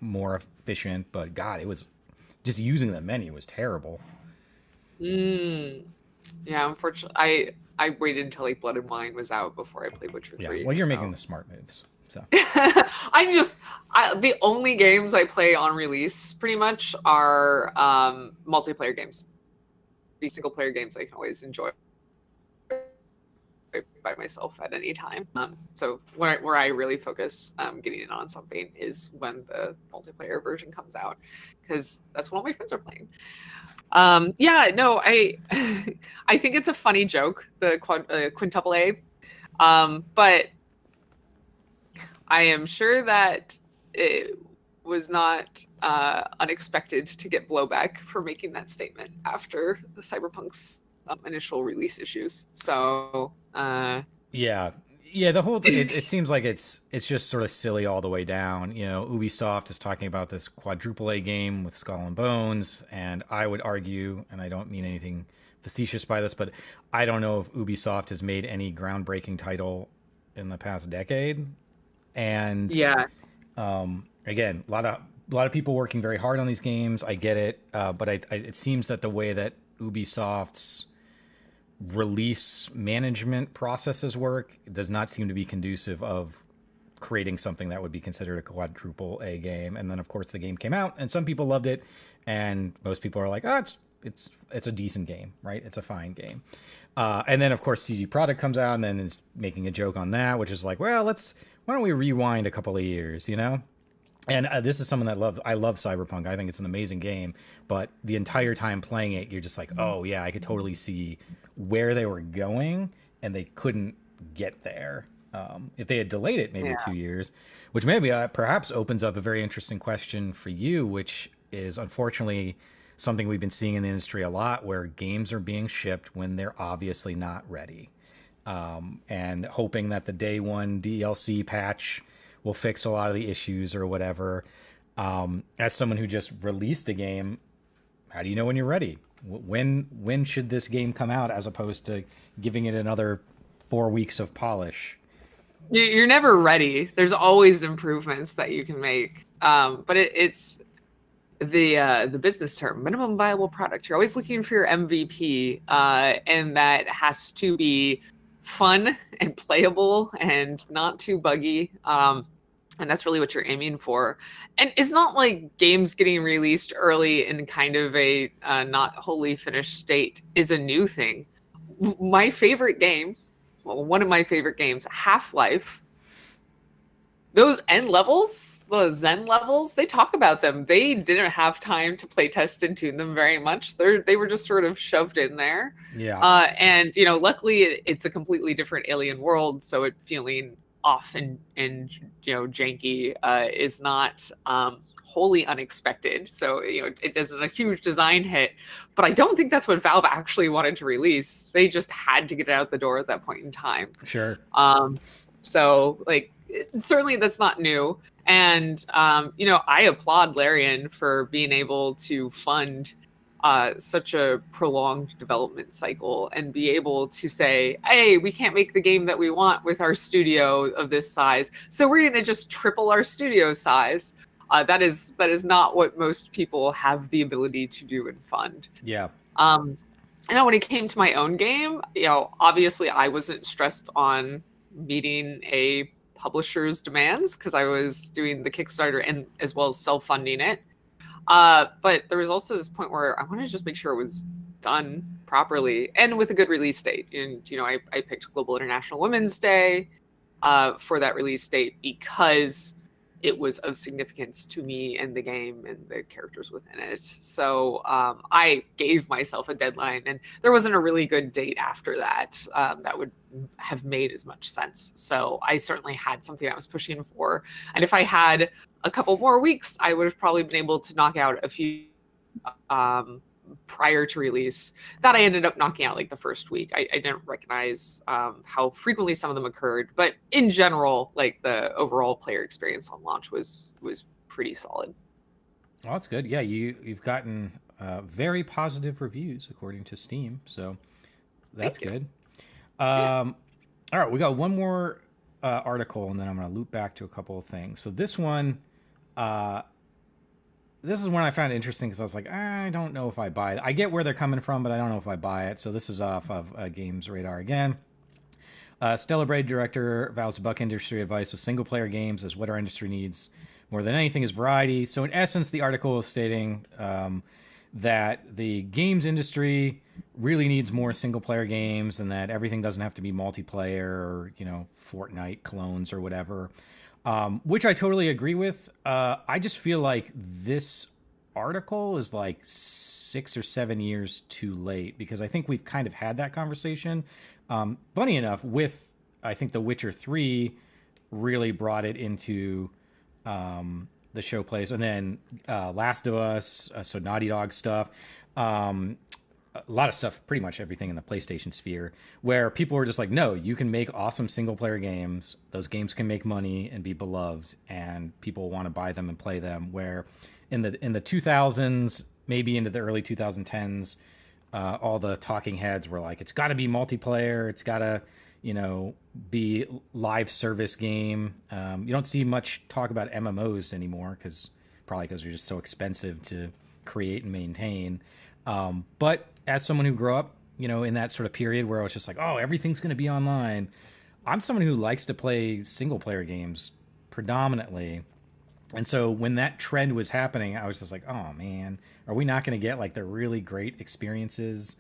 more efficient, but God, it was just using the menu was terrible. Mm. Yeah, unfortunately, I waited until like Blood and Wine was out before I played Witcher Yeah, 3. well, you're making So the smart moves. So I'm just the only games I play on release pretty much are multiplayer games. These single player games I can always enjoy by myself at any time. So where I really focus getting in on something is when the multiplayer version comes out, because that's when all my friends are playing. Yeah, no, I I think it's a funny joke, the quintuple A, but I am sure that it was not unexpected to get blowback for making that statement after the Cyberpunk's initial release issues. So, yeah, yeah, the whole it seems like it's just sort of silly all the way down. You know, Ubisoft is talking about this quadruple A game with Skull and Bones, and I would argue, and I don't mean anything facetious by this, but I don't know if Ubisoft has made any groundbreaking title in the past decade. And yeah, again, a lot of people working very hard on these games. I get it, but it seems that the way that Ubisoft's release management processes work does not seem to be conducive of creating something that would be considered a quadruple A game. And then, of course, the game came out, and some people loved it, and most people are like, "Oh, it's a decent game, right? It's a fine game." And then, of course, CD Projekt comes out and then is making a joke on that, which is like, "Well, why don't we rewind a couple of years, you know?" And this is someone that I love Cyberpunk. I think it's an amazing game, but the entire time playing it, you're just like, oh yeah, I could totally see where they were going, and they couldn't get there. If they had delayed it maybe Yeah. 2 years, which maybe perhaps opens up a very interesting question for you, which is unfortunately something we've been seeing in the industry a lot, where games are being shipped when they're obviously not ready, and hoping that the day one DLC patch will fix a lot of the issues or whatever. As someone who just released a game, how do you know when you're ready? When should this game come out, as opposed to giving it another 4 weeks of polish? You're never ready. There's always improvements that you can make. But it's the business term, minimum viable product. You're always looking for your MVP, and that has to be fun and playable and not too buggy. And that's really what you're aiming for. And it's not like games getting released early in kind of a not wholly finished state is a new thing. My favorite game, well, one of my favorite games, Half-Life, those end levels, the Zen levels, they talk about them. They didn't have time to play test and tune them very much. They were just sort of shoved in there. Yeah, And luckily it's a completely different alien world, so it feeling off and janky is not wholly unexpected. So it isn't a huge design hit, but I don't think that's what Valve actually wanted to release. They just had to get it out the door at that point in time. sure. So like certainly that's not new. And I applaud Larian for being able to fund such a prolonged development cycle and be able to say, hey, we can't make the game that we want with our studio of this size, so we're going to just triple our studio size. That is not what most people have the ability to do and fund. Yeah. I know when it came to my own game, obviously I wasn't stressed on meeting a publisher's demands because I was doing the Kickstarter and as well as self-funding it. But there was also this point where I wanted to just make sure it was done properly and with a good release date. And, I picked Global International Women's Day for that release date because it was of significance to me and the game and the characters within it. So I gave myself a deadline, and there wasn't a really good date after that that would have made as much sense. So I certainly had something I was pushing for. And if I had a couple more weeks, I would have probably been able to knock out a few prior to release that I ended up knocking out like the first week. I didn't recognize how frequently some of them occurred, but in general, like the overall player experience on launch was pretty solid. Well, that's good. Yeah, you've gotten very positive reviews according to Steam, so that's good. All right, we got one more article, and then I'm going to loop back to a couple of things. So this one, this is one I found interesting because I was like, I don't know if I buy it. I get where they're coming from, but I don't know if I buy it. So this is off of Games Radar again. Stella Braid, director, vows to buck industry advice with single-player games as what our industry needs more than anything is variety. So in essence, the article is stating that the games industry really needs more single-player games, and that everything doesn't have to be multiplayer or Fortnite clones or whatever. Which I totally agree with. I just feel like this article is like 6 or 7 years too late, because I think we've kind of had that conversation. Funny enough, with I think The Witcher 3 really brought it into the show place, and then Last of Us, so Naughty Dog stuff. A lot of stuff, pretty much everything in the PlayStation sphere, where people were just like, no, you can make awesome single player games. Those games can make money and be beloved, and people want to buy them and play them. Where in the 2000s, maybe into the early 2010s, all the talking heads were like, it's got to be multiplayer. It's got to, be live service game. You don't see much talk about MMOs anymore, probably because they're just so expensive to create and maintain. But as someone who grew up, in that sort of period where I was just like, oh, everything's going to be online, I'm someone who likes to play single player games predominantly. And so when that trend was happening, I was just like, oh man, are we not going to get like the really great experiences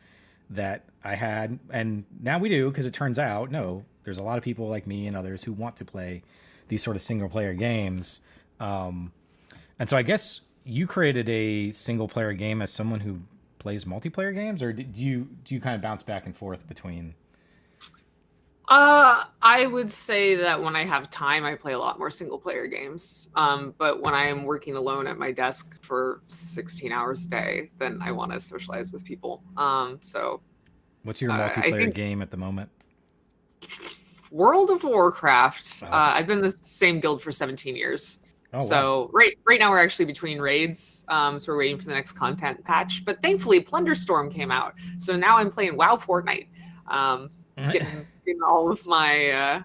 that I had? And now we do, because it turns out, no, there's a lot of people like me and others who want to play these sort of single player games. And so I guess you created a single player game as someone who plays multiplayer games, or do you kind of bounce back and forth between? I would say that when I have time, I play a lot more single player games. But when I am working alone at my desk for 16 hours a day, then I want to socialize with people. So What's your I multiplayer think game at the moment? World of Warcraft. Oh, I've been in the same guild for 17 years. oh wow. So right now we're actually between raids. So we're waiting for the next content patch. But thankfully, Plunderstorm came out. So now I'm playing WoW Fortnite. Getting all of my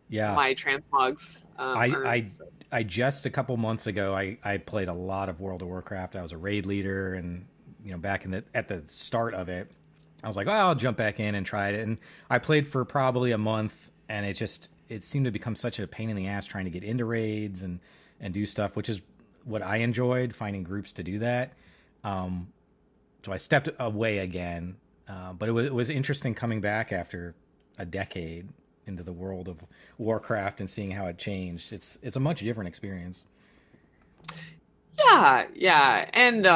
Yeah. my transmogs I earned. I So. I just a couple months ago I played a lot of World of Warcraft. I was a raid leader, and back in the at the start of it, I was like, oh, I'll jump back in and try it. And I played for probably a month, and it seemed to become such a pain in the ass trying to get into raids and do stuff, which is what I enjoyed, finding groups to do that. Um, so I stepped away again, but it was interesting coming back after a decade into the world of Warcraft and seeing how it changed. It's a much different experience. Yeah, and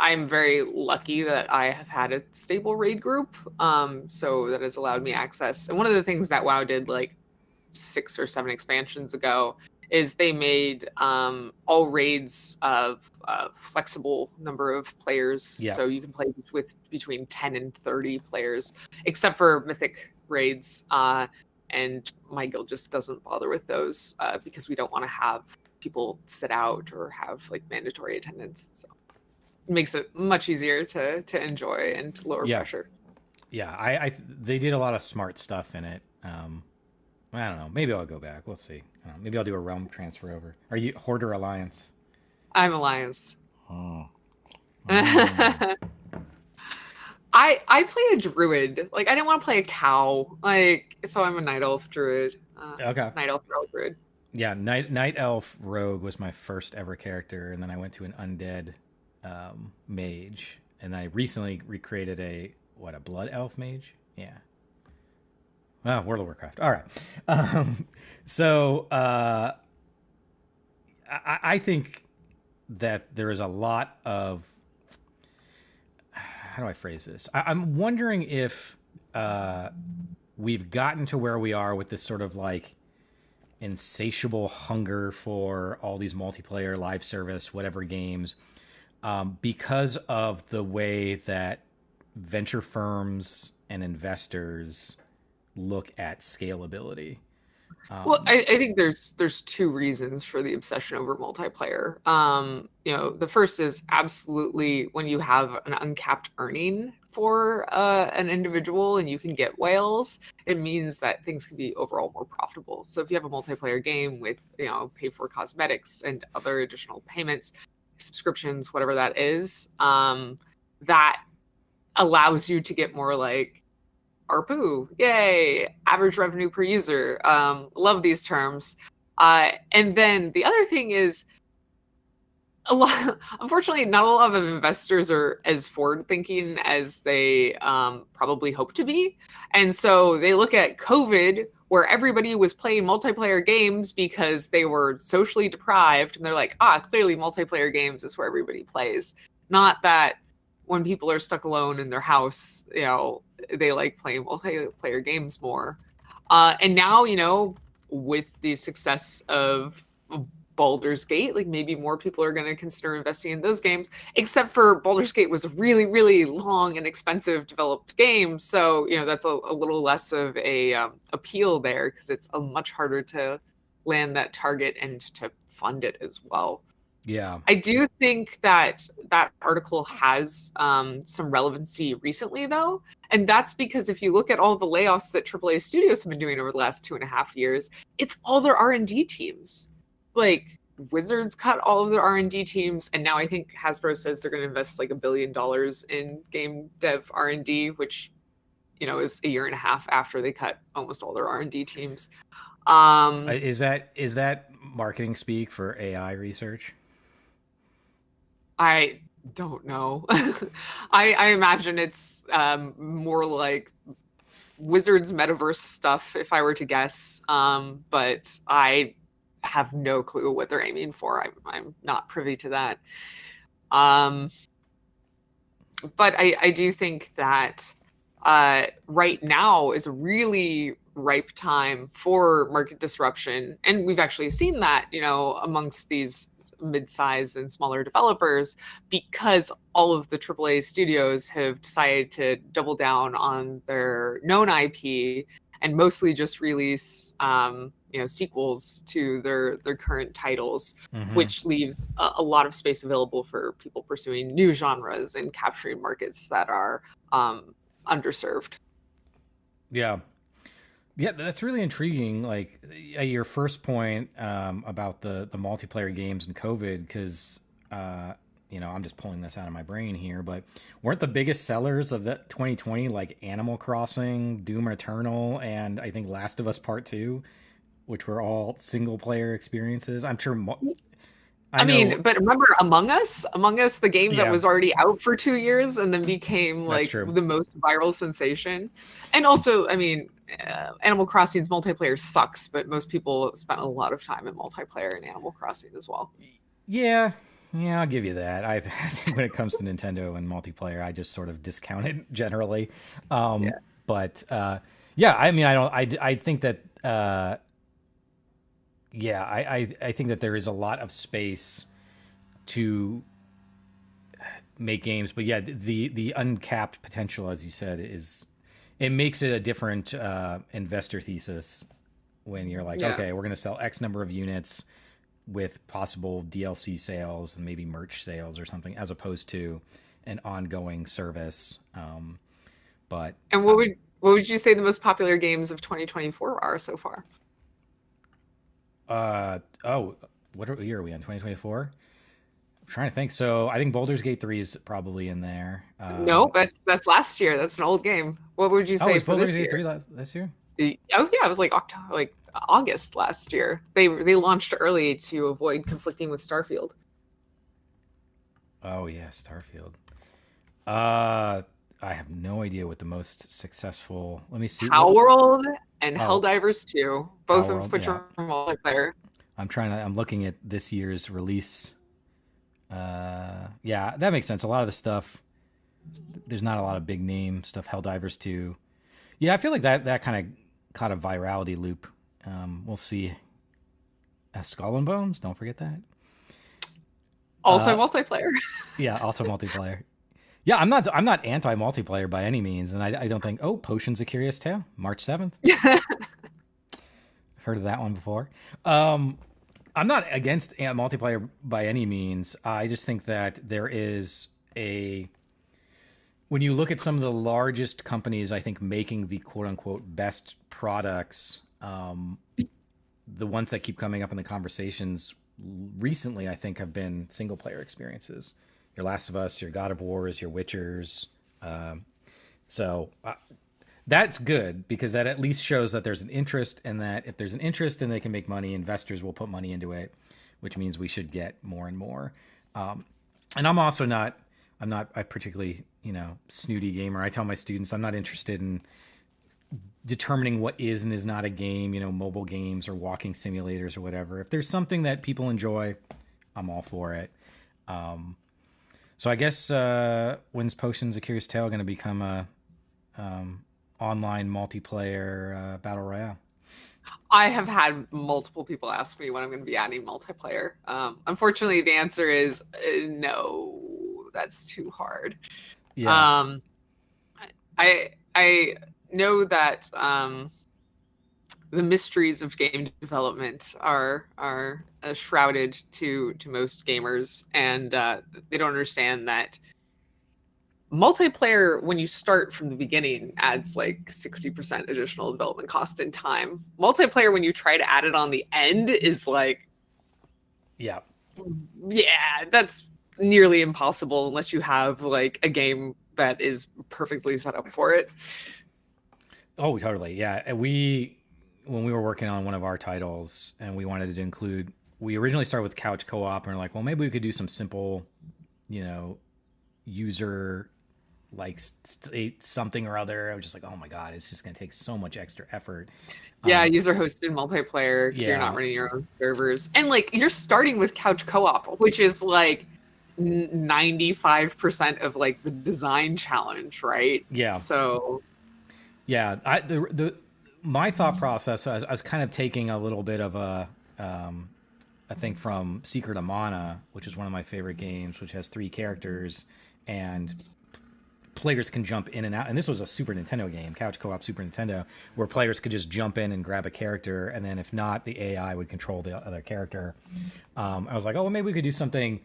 I'm very lucky that I have had a stable raid group, so that has allowed me access. And one of the things that WoW did like 6 or 7 expansions ago is they made all raids of a flexible number of players, Yeah, so you can play with between 10 and 30 players, except for mythic raids. And my guild just doesn't bother with those because we don't want to have people sit out or have like mandatory attendance. So it makes it much easier to enjoy and lower yeah, pressure. yeah. I they did a lot of smart stuff in it. I don't know. Maybe I'll go back. We'll see. Maybe I'll do a realm transfer over. Are you Hoarder Alliance? I'm Alliance. Oh. Mm. I play a druid. Like I didn't want to play a cow. Like so I'm a night elf druid. Okay. Night elf girl druid. Yeah, Night Elf Rogue was my first ever character, and then I went to an undead mage, and I recently recreated a Blood Elf mage. Yeah. Oh, World of Warcraft. All right. So I think that there is a lot of, how do I phrase this? I'm wondering if we've gotten to where we are with this sort of like insatiable hunger for all these multiplayer live service whatever games, because of the way that venture firms and investors look at scalability. Well, um, I think there's 2 reasons for the obsession over multiplayer. The first is absolutely when you have an uncapped earning for an individual and you can get whales, it means that things can be overall more profitable. So if you have a multiplayer game with pay for cosmetics and other additional payments, subscriptions, whatever that is, that allows you to get more like ARPU, yay, average revenue per user. Love these terms. And then the other thing is, unfortunately, not a lot of investors are as forward thinking as they probably hope to be. And so they look at COVID, where everybody was playing multiplayer games because they were socially deprived. And they're like, clearly multiplayer games is where everybody plays. Not that when people are stuck alone in their house, they like playing multiplayer games more. And now, with the success of Baldur's Gate, like maybe more people are going to consider investing in those games, except for Baldur's Gate was a really, really long and expensive developed game. So, that's a little less of a appeal there because it's a much harder to land that target and to fund it as well. yeah. I do think that that article has some relevancy recently, though. And that's because if you look at all the layoffs that AAA studios have been doing over the last 2.5 years, it's all their R&D teams. Like Wizards cut all of their R&D teams, and now I think Hasbro says they're going to invest like $1 billion in game dev R&D, which is a year and a half after they cut almost all their R&D teams. Is that marketing speak for AI research? I don't know. I imagine it's more like Wizards metaverse stuff, if I were to guess. But I have no clue what they're aiming for. I'm not privy to that. But I do think that right now is a really ripe time for market disruption. And we've actually seen that, amongst these mid-sized and smaller developers, because all of the AAA studios have decided to double down on their known IP and mostly just release sequels to their current titles, which leaves a lot of space available for people pursuing new genres and capturing markets that are underserved. Yeah. Yeah, that's really intriguing. Like your first point about the multiplayer games and COVID, because I'm just pulling this out of my brain here, but weren't the biggest sellers of that 2020 like Animal Crossing, Doom Eternal, and I think Last of Us Part 2, which were all single player experiences? I'm sure. But remember Among Us, the game that was already out for 2 years and then became like the most viral sensation. And also, Animal Crossing's multiplayer sucks, but most people spent a lot of time in multiplayer in Animal Crossing as well. Yeah, I'll give you that. I think when it comes to Nintendo and multiplayer, I just sort of discount it generally. But I think that. I think that there is a lot of space to make games, but the uncapped potential, as you said, it makes it a different investor thesis when you're like, okay, we're going to sell X number of units with possible DLC sales and maybe merch sales or something, as opposed to an ongoing service. And what would you say the most popular games of 2024 are so far? What year are we in? 2024? I'm trying to think. So I think Baldur's Gate 3 is probably in there. No, that's last year. That's an old game. What would you say for this year? Baldur's Gate 3 this year? Oh yeah, it was like August last year. They launched early to avoid conflicting with Starfield. Oh yeah, Starfield. I have no idea what the most successful. Let me see. Palworld and Helldivers 2, both of which are multiplayer. I'm looking at this year's release. That makes sense. A lot of the stuff, there's not a lot of big name stuff. Helldivers 2. Yeah, I feel like that kind of caught a virality loop. We'll see. Skull and Bones, don't forget that. Also multiplayer. Yeah, also multiplayer. Yeah, I'm not anti-multiplayer by any means, and I don't think, Potion's a Curious Tale, March 7th. Heard of that one before. I'm not against multiplayer by any means. I just think that there is when you look at some of the largest companies, I think making the quote-unquote best products, the ones that keep coming up in the conversations recently, I think, have been single-player experiences. Your Last of Us, your God of Wars, your Witchers. So that's good, because that at least shows that there's an interest, and that if there's an interest and they can make money, investors will put money into it, which means we should get more and more. And I'm also not a particularly, snooty gamer. I tell my students I'm not interested in determining what is and is not a game, mobile games or walking simulators or whatever. If there's something that people enjoy, I'm all for it. So I guess when's Potion's a Curious Tale going to become a online multiplayer battle royale? I have had multiple people ask me when I'm going to be adding multiplayer. Unfortunately, the answer is no. That's too hard. Yeah. I know that the mysteries of game development are shrouded to most gamers, and they don't understand that multiplayer, when you start from the beginning, adds like 60% additional development cost and time. Multiplayer, when you try to add it on the end, is like, yeah, that's nearly impossible unless you have like a game that is perfectly set up for it. Oh, totally. Yeah. When we were working on one of our titles and we wanted to include, we originally started with couch co-op, and we're like, well, maybe we could do some simple, user like state something or other. I was just like, oh my God, it's just going to take so much extra effort. Yeah, user hosted multiplayer, so you're not running your own servers. And like, you're starting with couch co-op, which is like 95% of like the design challenge, right? Yeah. So Yeah, my thought process, I was kind of taking a little bit of I think from Secret of Mana, which is one of my favorite games, which has 3 characters, and players can jump in and out. And this was a Super Nintendo game, couch co-op Super Nintendo, where players could just jump in and grab a character, and then if not, the AI would control the other character. I was like, oh, well, maybe we could do something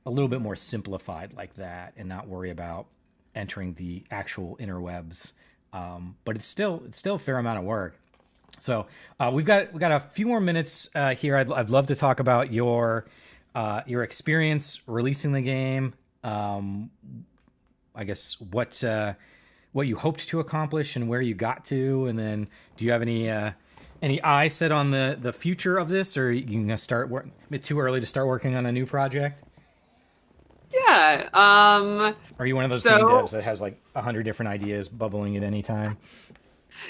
a little bit more simplified like that, and not worry about entering the actual interwebs. But it's still a fair amount of work. So we got a few more minutes here. I'd love to talk about your experience releasing the game. I guess what you hoped to accomplish and where you got to, and then do you have any eye set on the future of this, or you can start a bit too early to start working on a new project? Yeah. Are you one of those game devs that has like 100 different ideas bubbling at any time?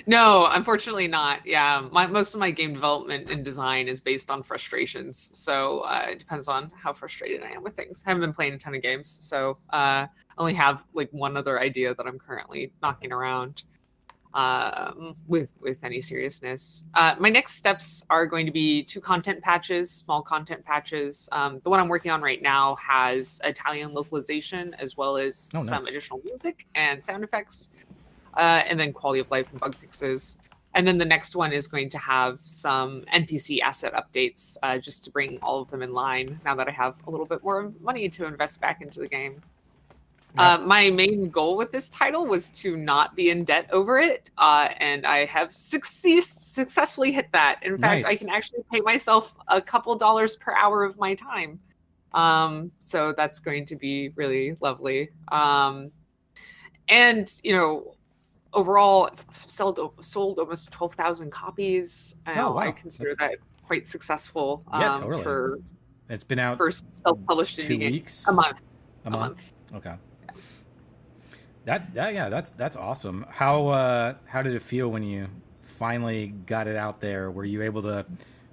No, unfortunately not. Yeah, most of my game development and design is based on frustrations. So it depends on how frustrated I am with things. I haven't been playing a ton of games, so I only have like one other idea that I'm currently knocking around with any seriousness. My next steps are going to be 2 content patches, small content patches. The one I'm working on right now has Italian localization as well as some additional music and sound effects. And then quality of life and bug fixes. And then the next one is going to have some NPC asset updates, just to bring all of them in line now that I have a little bit more money to invest back into the game. Yep. My main goal with this title was to not be in debt over it, and I have successfully hit that. In fact, I can actually pay myself a couple dollars per hour of my time. So that's going to be really lovely. And, overall, sold almost 12,000 copies. Oh, wow. I consider that quite successful. Yeah, totally. For it's been out first self-published indie 2 game. weeks. A month. Okay. That's awesome. How did it feel when you finally got it out there? Were you able to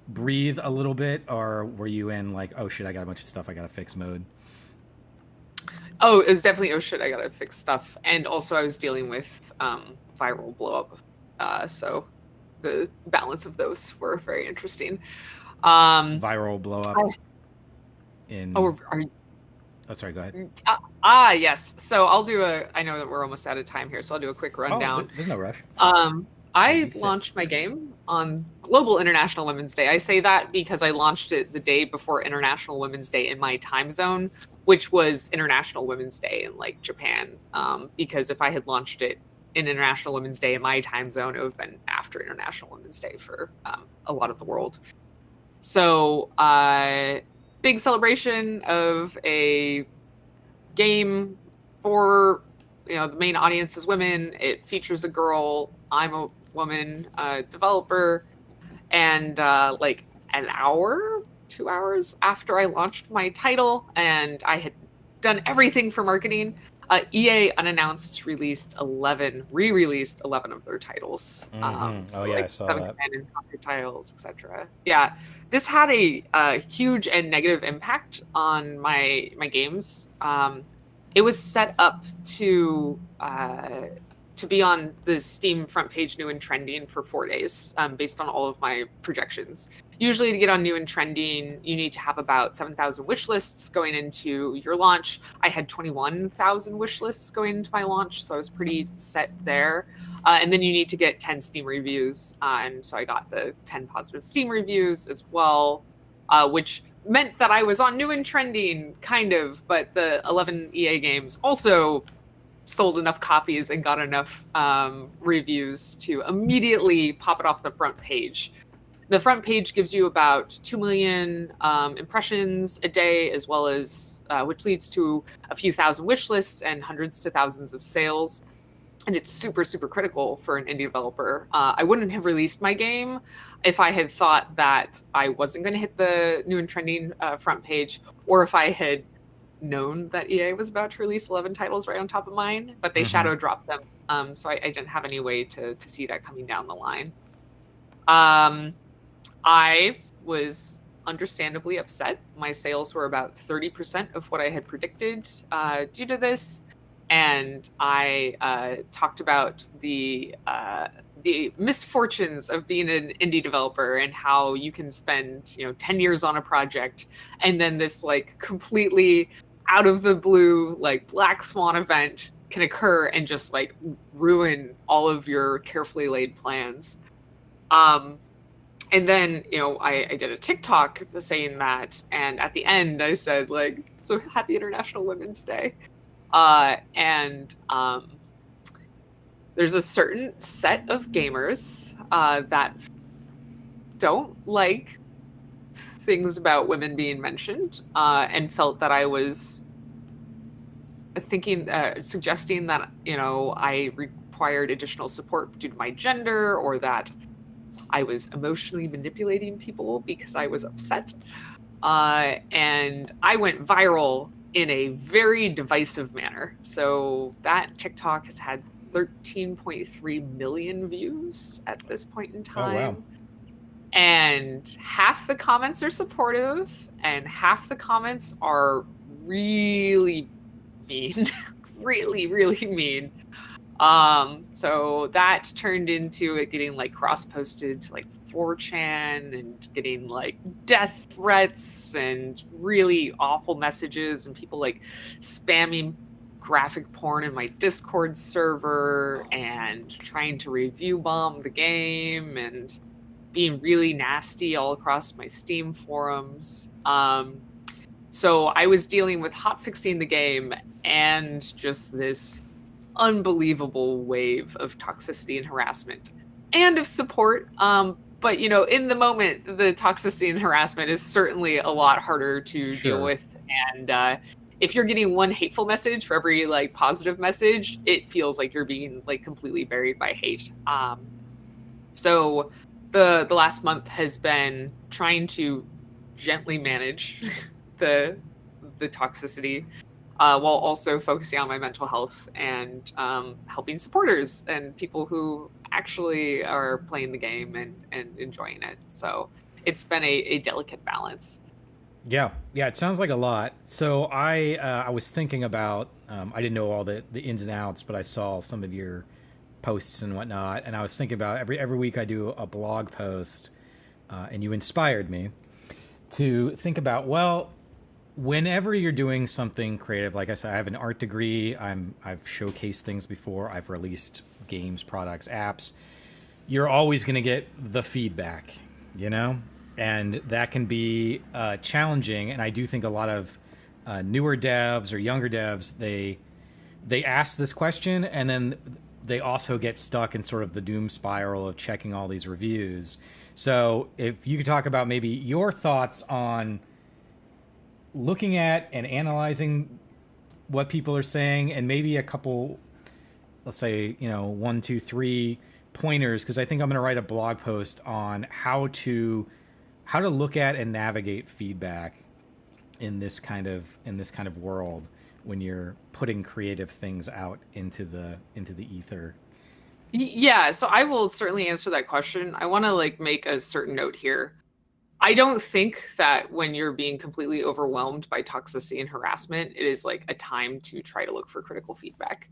breathe a little bit, or were you in like, oh shit, I got a bunch of stuff I gotta fix mode? Oh, it was definitely, oh shit, I gotta fix stuff. And also I was dealing with viral blow up. So the balance of those were very interesting. Viral blow up Oh, sorry, go ahead. Yes. So I know that we're almost out of time here, so I'll do a quick rundown. Oh, there's no rush. I launched my game on Global International Women's Day. I say that because I launched it the day before International Women's Day in my time zone, which was International Women's Day in like Japan. Because if I had launched it in International Women's Day in my time zone, it would have been after International Women's Day for a lot of the world. So big celebration of a game for, the main audience is women. It features a girl. I'm a woman developer. And like an hour, 2 hours after I launched my title and I had done everything for marketing, EA unannounced re-released 11 of their titles. So I saw 7 that. and 100 titles, etc. Yeah, this had a huge and negative impact on my games. It was set up to be on the Steam front page new and trending for 4 days, based on all of my projections. Usually to get on new and trending, you need to have about 7,000 wish lists going into your launch. I had 21,000 wish lists going into my launch, so I was pretty set there. And then you need to get 10 Steam reviews. And so I got the 10 positive Steam reviews as well, which meant that I was on new and trending, kind of, but the 11 EA games also sold enough copies and got enough reviews to immediately pop it off the front page. The front page gives you about 2 million impressions a day, as well as, which leads to a few thousand wish lists and hundreds to thousands of sales. And it's super, super critical for an indie developer. I wouldn't have released my game if I had thought that I wasn't going to hit the new and trending front page, or if I had known that EA was about to release 11 titles right on top of mine, but they shadow dropped them. So I didn't have any way to see that coming down the line. I was understandably upset. My sales were about 30% of what I had predicted due to this. and I talked about the misfortunes of being an indie developer and how you can spend 10 years on a project and then this like completely out of the blue like black swan event can occur and just like ruin all of your carefully laid plans. And then I did a TikTok saying that, and at the end I said like, so happy International Women's Day. And there's a certain set of gamers that don't like things about women being mentioned, and felt that I was suggesting that I required additional support due to my gender, or that I was emotionally manipulating people because I was upset. And I went viral in a very divisive manner. So that TikTok has had 13.3 million views at this point in time. Oh, wow. And half the comments are supportive and half the comments are really mean. Really, really mean. So that turned into it getting like cross-posted to like 4chan and getting like death threats and really awful messages and people like spamming graphic porn in my Discord server and trying to review bomb the game and being really nasty all across my Steam forums. So I was dealing with hotfixing the game and just this unbelievable wave of toxicity and harassment and of support. But in the moment, the toxicity and harassment is certainly a lot harder to deal with. And if you're getting one hateful message for every like positive message, it feels like you're being like completely buried by hate. So the last month has been trying to gently manage the toxicity, while also focusing on my mental health and helping supporters and people who actually are playing the game and enjoying it. So it's been a delicate balance. Yeah, it sounds like a lot. So I was thinking about, I didn't know all the ins and outs, but I saw some of your posts and whatnot, and I was thinking about every week I do a blog post, and you inspired me to think about, well, whenever you're doing something creative, like I said, I have an art degree. I've showcased things before. I've released games, products, apps. You're always going to get the feedback, and that can be challenging. And I do think a lot of newer devs or younger devs, they ask this question and then they also get stuck in sort of the doom spiral of checking all these reviews. So if you could talk about maybe your thoughts on looking at and analyzing what people are saying, and maybe a couple, let's say, 1, 2, 3 pointers, because I think I'm going to write a blog post on how to look at and navigate feedback in this kind of world when you're putting creative things out into the ether. Yeah, so I will certainly answer that question. I want to like make a certain note here. I don't think that when you're being completely overwhelmed by toxicity and harassment, it is like a time to try to look for critical feedback,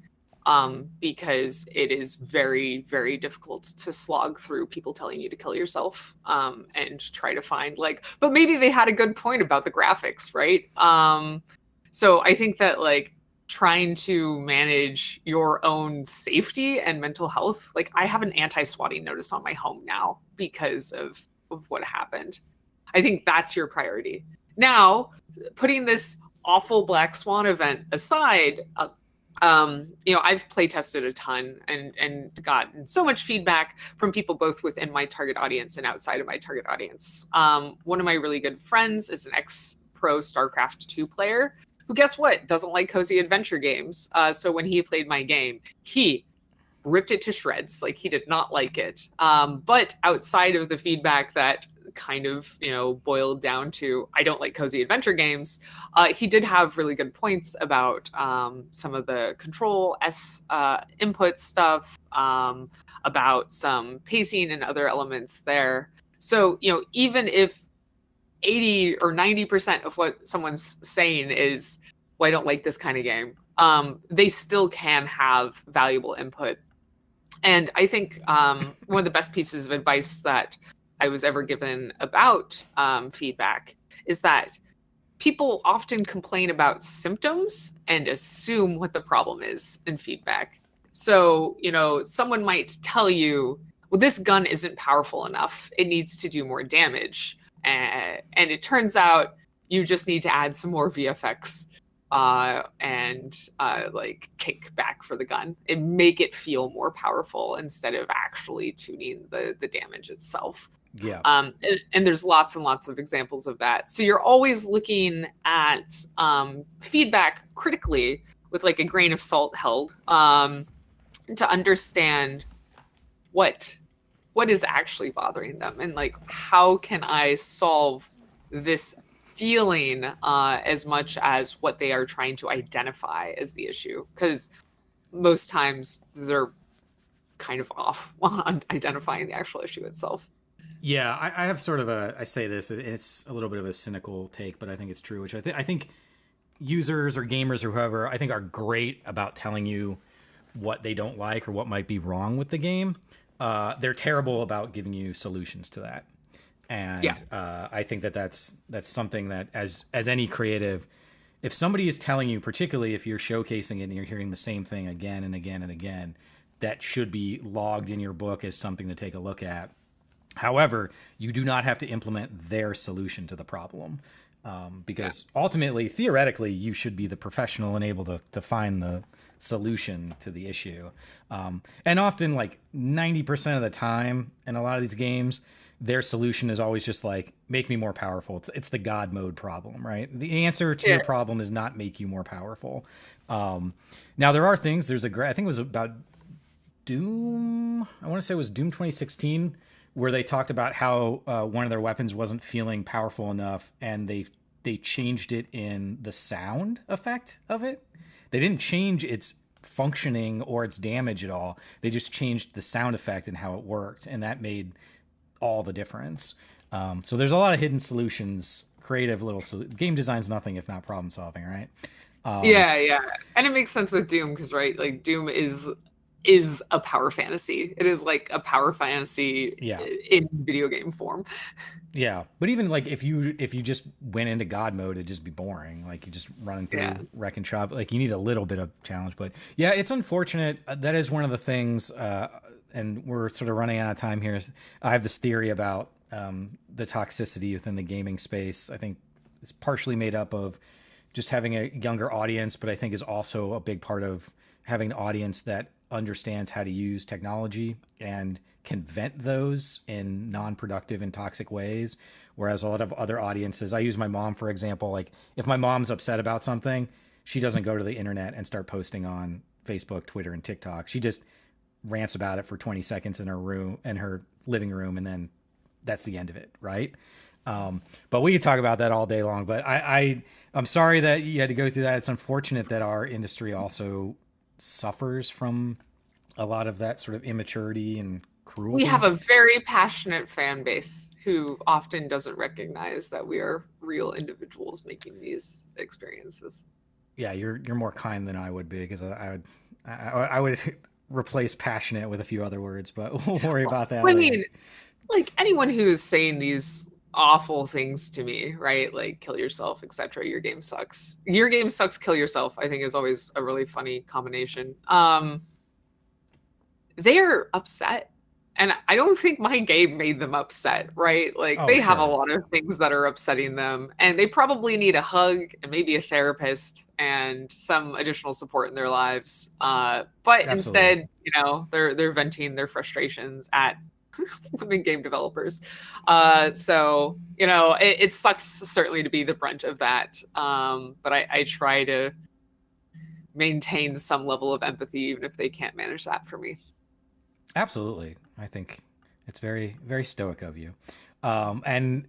because it is very, very difficult to slog through people telling you to kill yourself, and try to find like, but maybe they had a good point about the graphics, right? So I think that like trying to manage your own safety and mental health, like I have an anti-swatting notice on my home now because of what happened. I think that's your priority. Now, putting this awful Black Swan event aside, I've play tested a ton and gotten so much feedback from people both within my target audience and outside of my target audience. One of my really good friends is an ex-pro StarCraft 2 player who, guess what, doesn't like cozy adventure games. So when he played my game, he ripped it to shreds. Like, he did not like it. But outside of the feedback that kind of boiled down to I don't like cozy adventure games, he did have really good points about some of the control input stuff, about some pacing and other elements there. So even if 80 or 90% of what someone's saying is, well, I don't like this kind of game, they still can have valuable input. And I think one of the best pieces of advice that I was ever given about feedback is that people often complain about symptoms and assume what the problem is in feedback. So, someone might tell you, well, this gun isn't powerful enough. It needs to do more damage. And it turns out you just need to add some more VFX and like kick back for the gun and make it feel more powerful instead of actually tuning the damage itself. Yeah. And there's lots and lots of examples of that. So you're always looking at feedback critically with like a grain of salt held to understand what is actually bothering them and like how can I solve this feeling as much as what they are trying to identify as the issue, because most times they're kind of off on identifying the actual issue itself. Yeah, I have sort of I say this, it's a little bit of a cynical take, but I think it's true, which I think users or gamers or whoever, I think are great about telling you what they don't like or what might be wrong with the game. They're terrible about giving you solutions to that. And I think that's something that as any creative, if somebody is telling you, particularly if you're showcasing it and you're hearing the same thing again and again and again, that should be logged in your book as something to take a look at. However, you do not have to implement their solution to the problem, because ultimately, theoretically, you should be the professional and able to find the solution to the issue. And often, like 90% of the time in a lot of these games, their solution is always just like, make me more powerful. It's the God mode problem, right? The answer to your problem is not make you more powerful. Now, there are things, I think it was about Doom, I want to say it was Doom 2016, where they talked about how one of their weapons wasn't feeling powerful enough, and they changed it in the sound effect of it. They didn't change its functioning or its damage at all. They just changed the sound effect and how it worked, and that made all the difference. So there's a lot of hidden solutions, creative little game design's nothing if not problem solving, right? Yeah, and it makes sense with Doom because like Doom is a power fantasy. It is like a power fantasy in video game form. Yeah, but even like if you just went into God mode, it'd just be boring. Like you just running through wreck and chop. Like you need a little bit of challenge. But yeah, it's unfortunate. That is one of the things. And we're sort of running out of time here. I have this theory about the toxicity within the gaming space. I think it's partially made up of just having a younger audience, but I think is also a big part of having an audience that understands how to use technology and can vent those in non-productive and toxic ways. Whereas a lot of other audiences, I use my mom, for example, like if my mom's upset about something, she doesn't go to the internet and start posting on Facebook, Twitter, and TikTok. She just rants about it for 20 seconds in her living room. And then that's the end of it. Right. But we could talk about that all day long, but I'm sorry that you had to go through that. It's unfortunate that our industry also suffers from a lot of that sort of immaturity and cruelty. We have a very passionate fan base who often doesn't recognize that we are real individuals making these experiences. Yeah, you're more kind than I would be, because I would replace passionate with a few other words, but we'll worry about that. I mean, like anyone who's saying these awful things to me, right? Like kill yourself, etc. Your game sucks. Your game sucks, kill yourself, I think is always a really funny combination. They're upset. And I don't think my game made them upset, right? Like they have a lot of things that are upsetting them, and they probably need a hug and maybe a therapist and some additional support in their lives. But instead, they're venting their frustrations at women game developers. So, it sucks certainly to be the brunt of that. But I try to maintain some level of empathy, even if they can't manage that for me. Absolutely. I think it's very, very stoic of you. And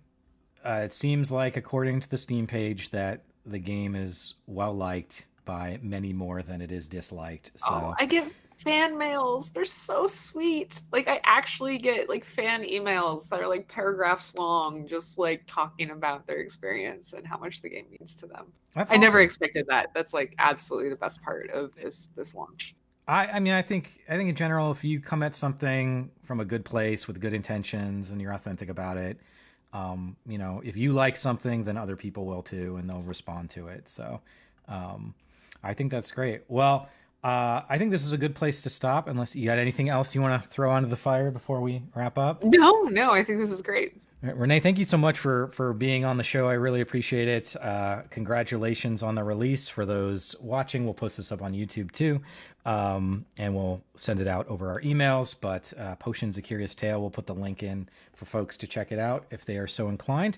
it seems like, according to the Steam page, that the game is well liked by many more than it is disliked. So I give fan mails. They're so sweet. Like I actually get like fan emails that are like paragraphs long, just like talking about their experience and how much the game means to them. That's I never awesome. expected that. That's like absolutely the best part of this launch. I mean, I think in general, if you come at something from a good place with good intentions and you're authentic about it, if you like something, then other people will too, and they'll respond to it. So, I think that's great. Well, I think this is a good place to stop. Unless you got anything else you want to throw onto the fire before we wrap up. No, I think this is great. Renee, thank you so much for being on the show. I really appreciate it. Congratulations on the release. For those watching, we'll post this up on YouTube too, and we'll send it out over our emails. But Potions: A Curious Tale, we'll put the link in for folks to check it out if they are so inclined.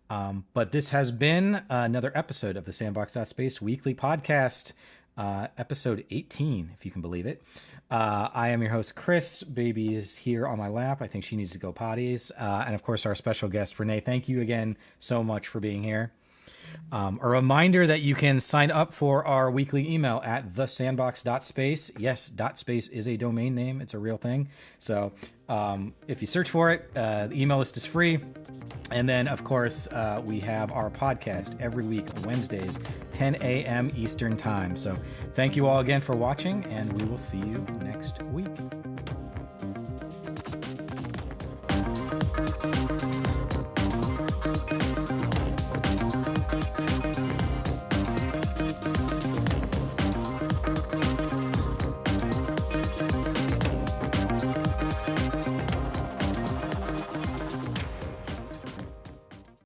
But this has been another episode of the Sandbox.Space weekly podcast, episode 18, if you can believe it. I am your host, Chris. Baby is here on my lap. I think she needs to go potties. And of course, our special guest, Renee. Thank you again so much for being here. A reminder that you can sign up for our weekly email at thesandbox.space. Yes, .space is a domain name. It's a real thing. So if you search for it, the email list is free. And then, of course, we have our podcast every week on Wednesdays, 10 a.m. Eastern Time. So thank you all again for watching, and we will see you next week.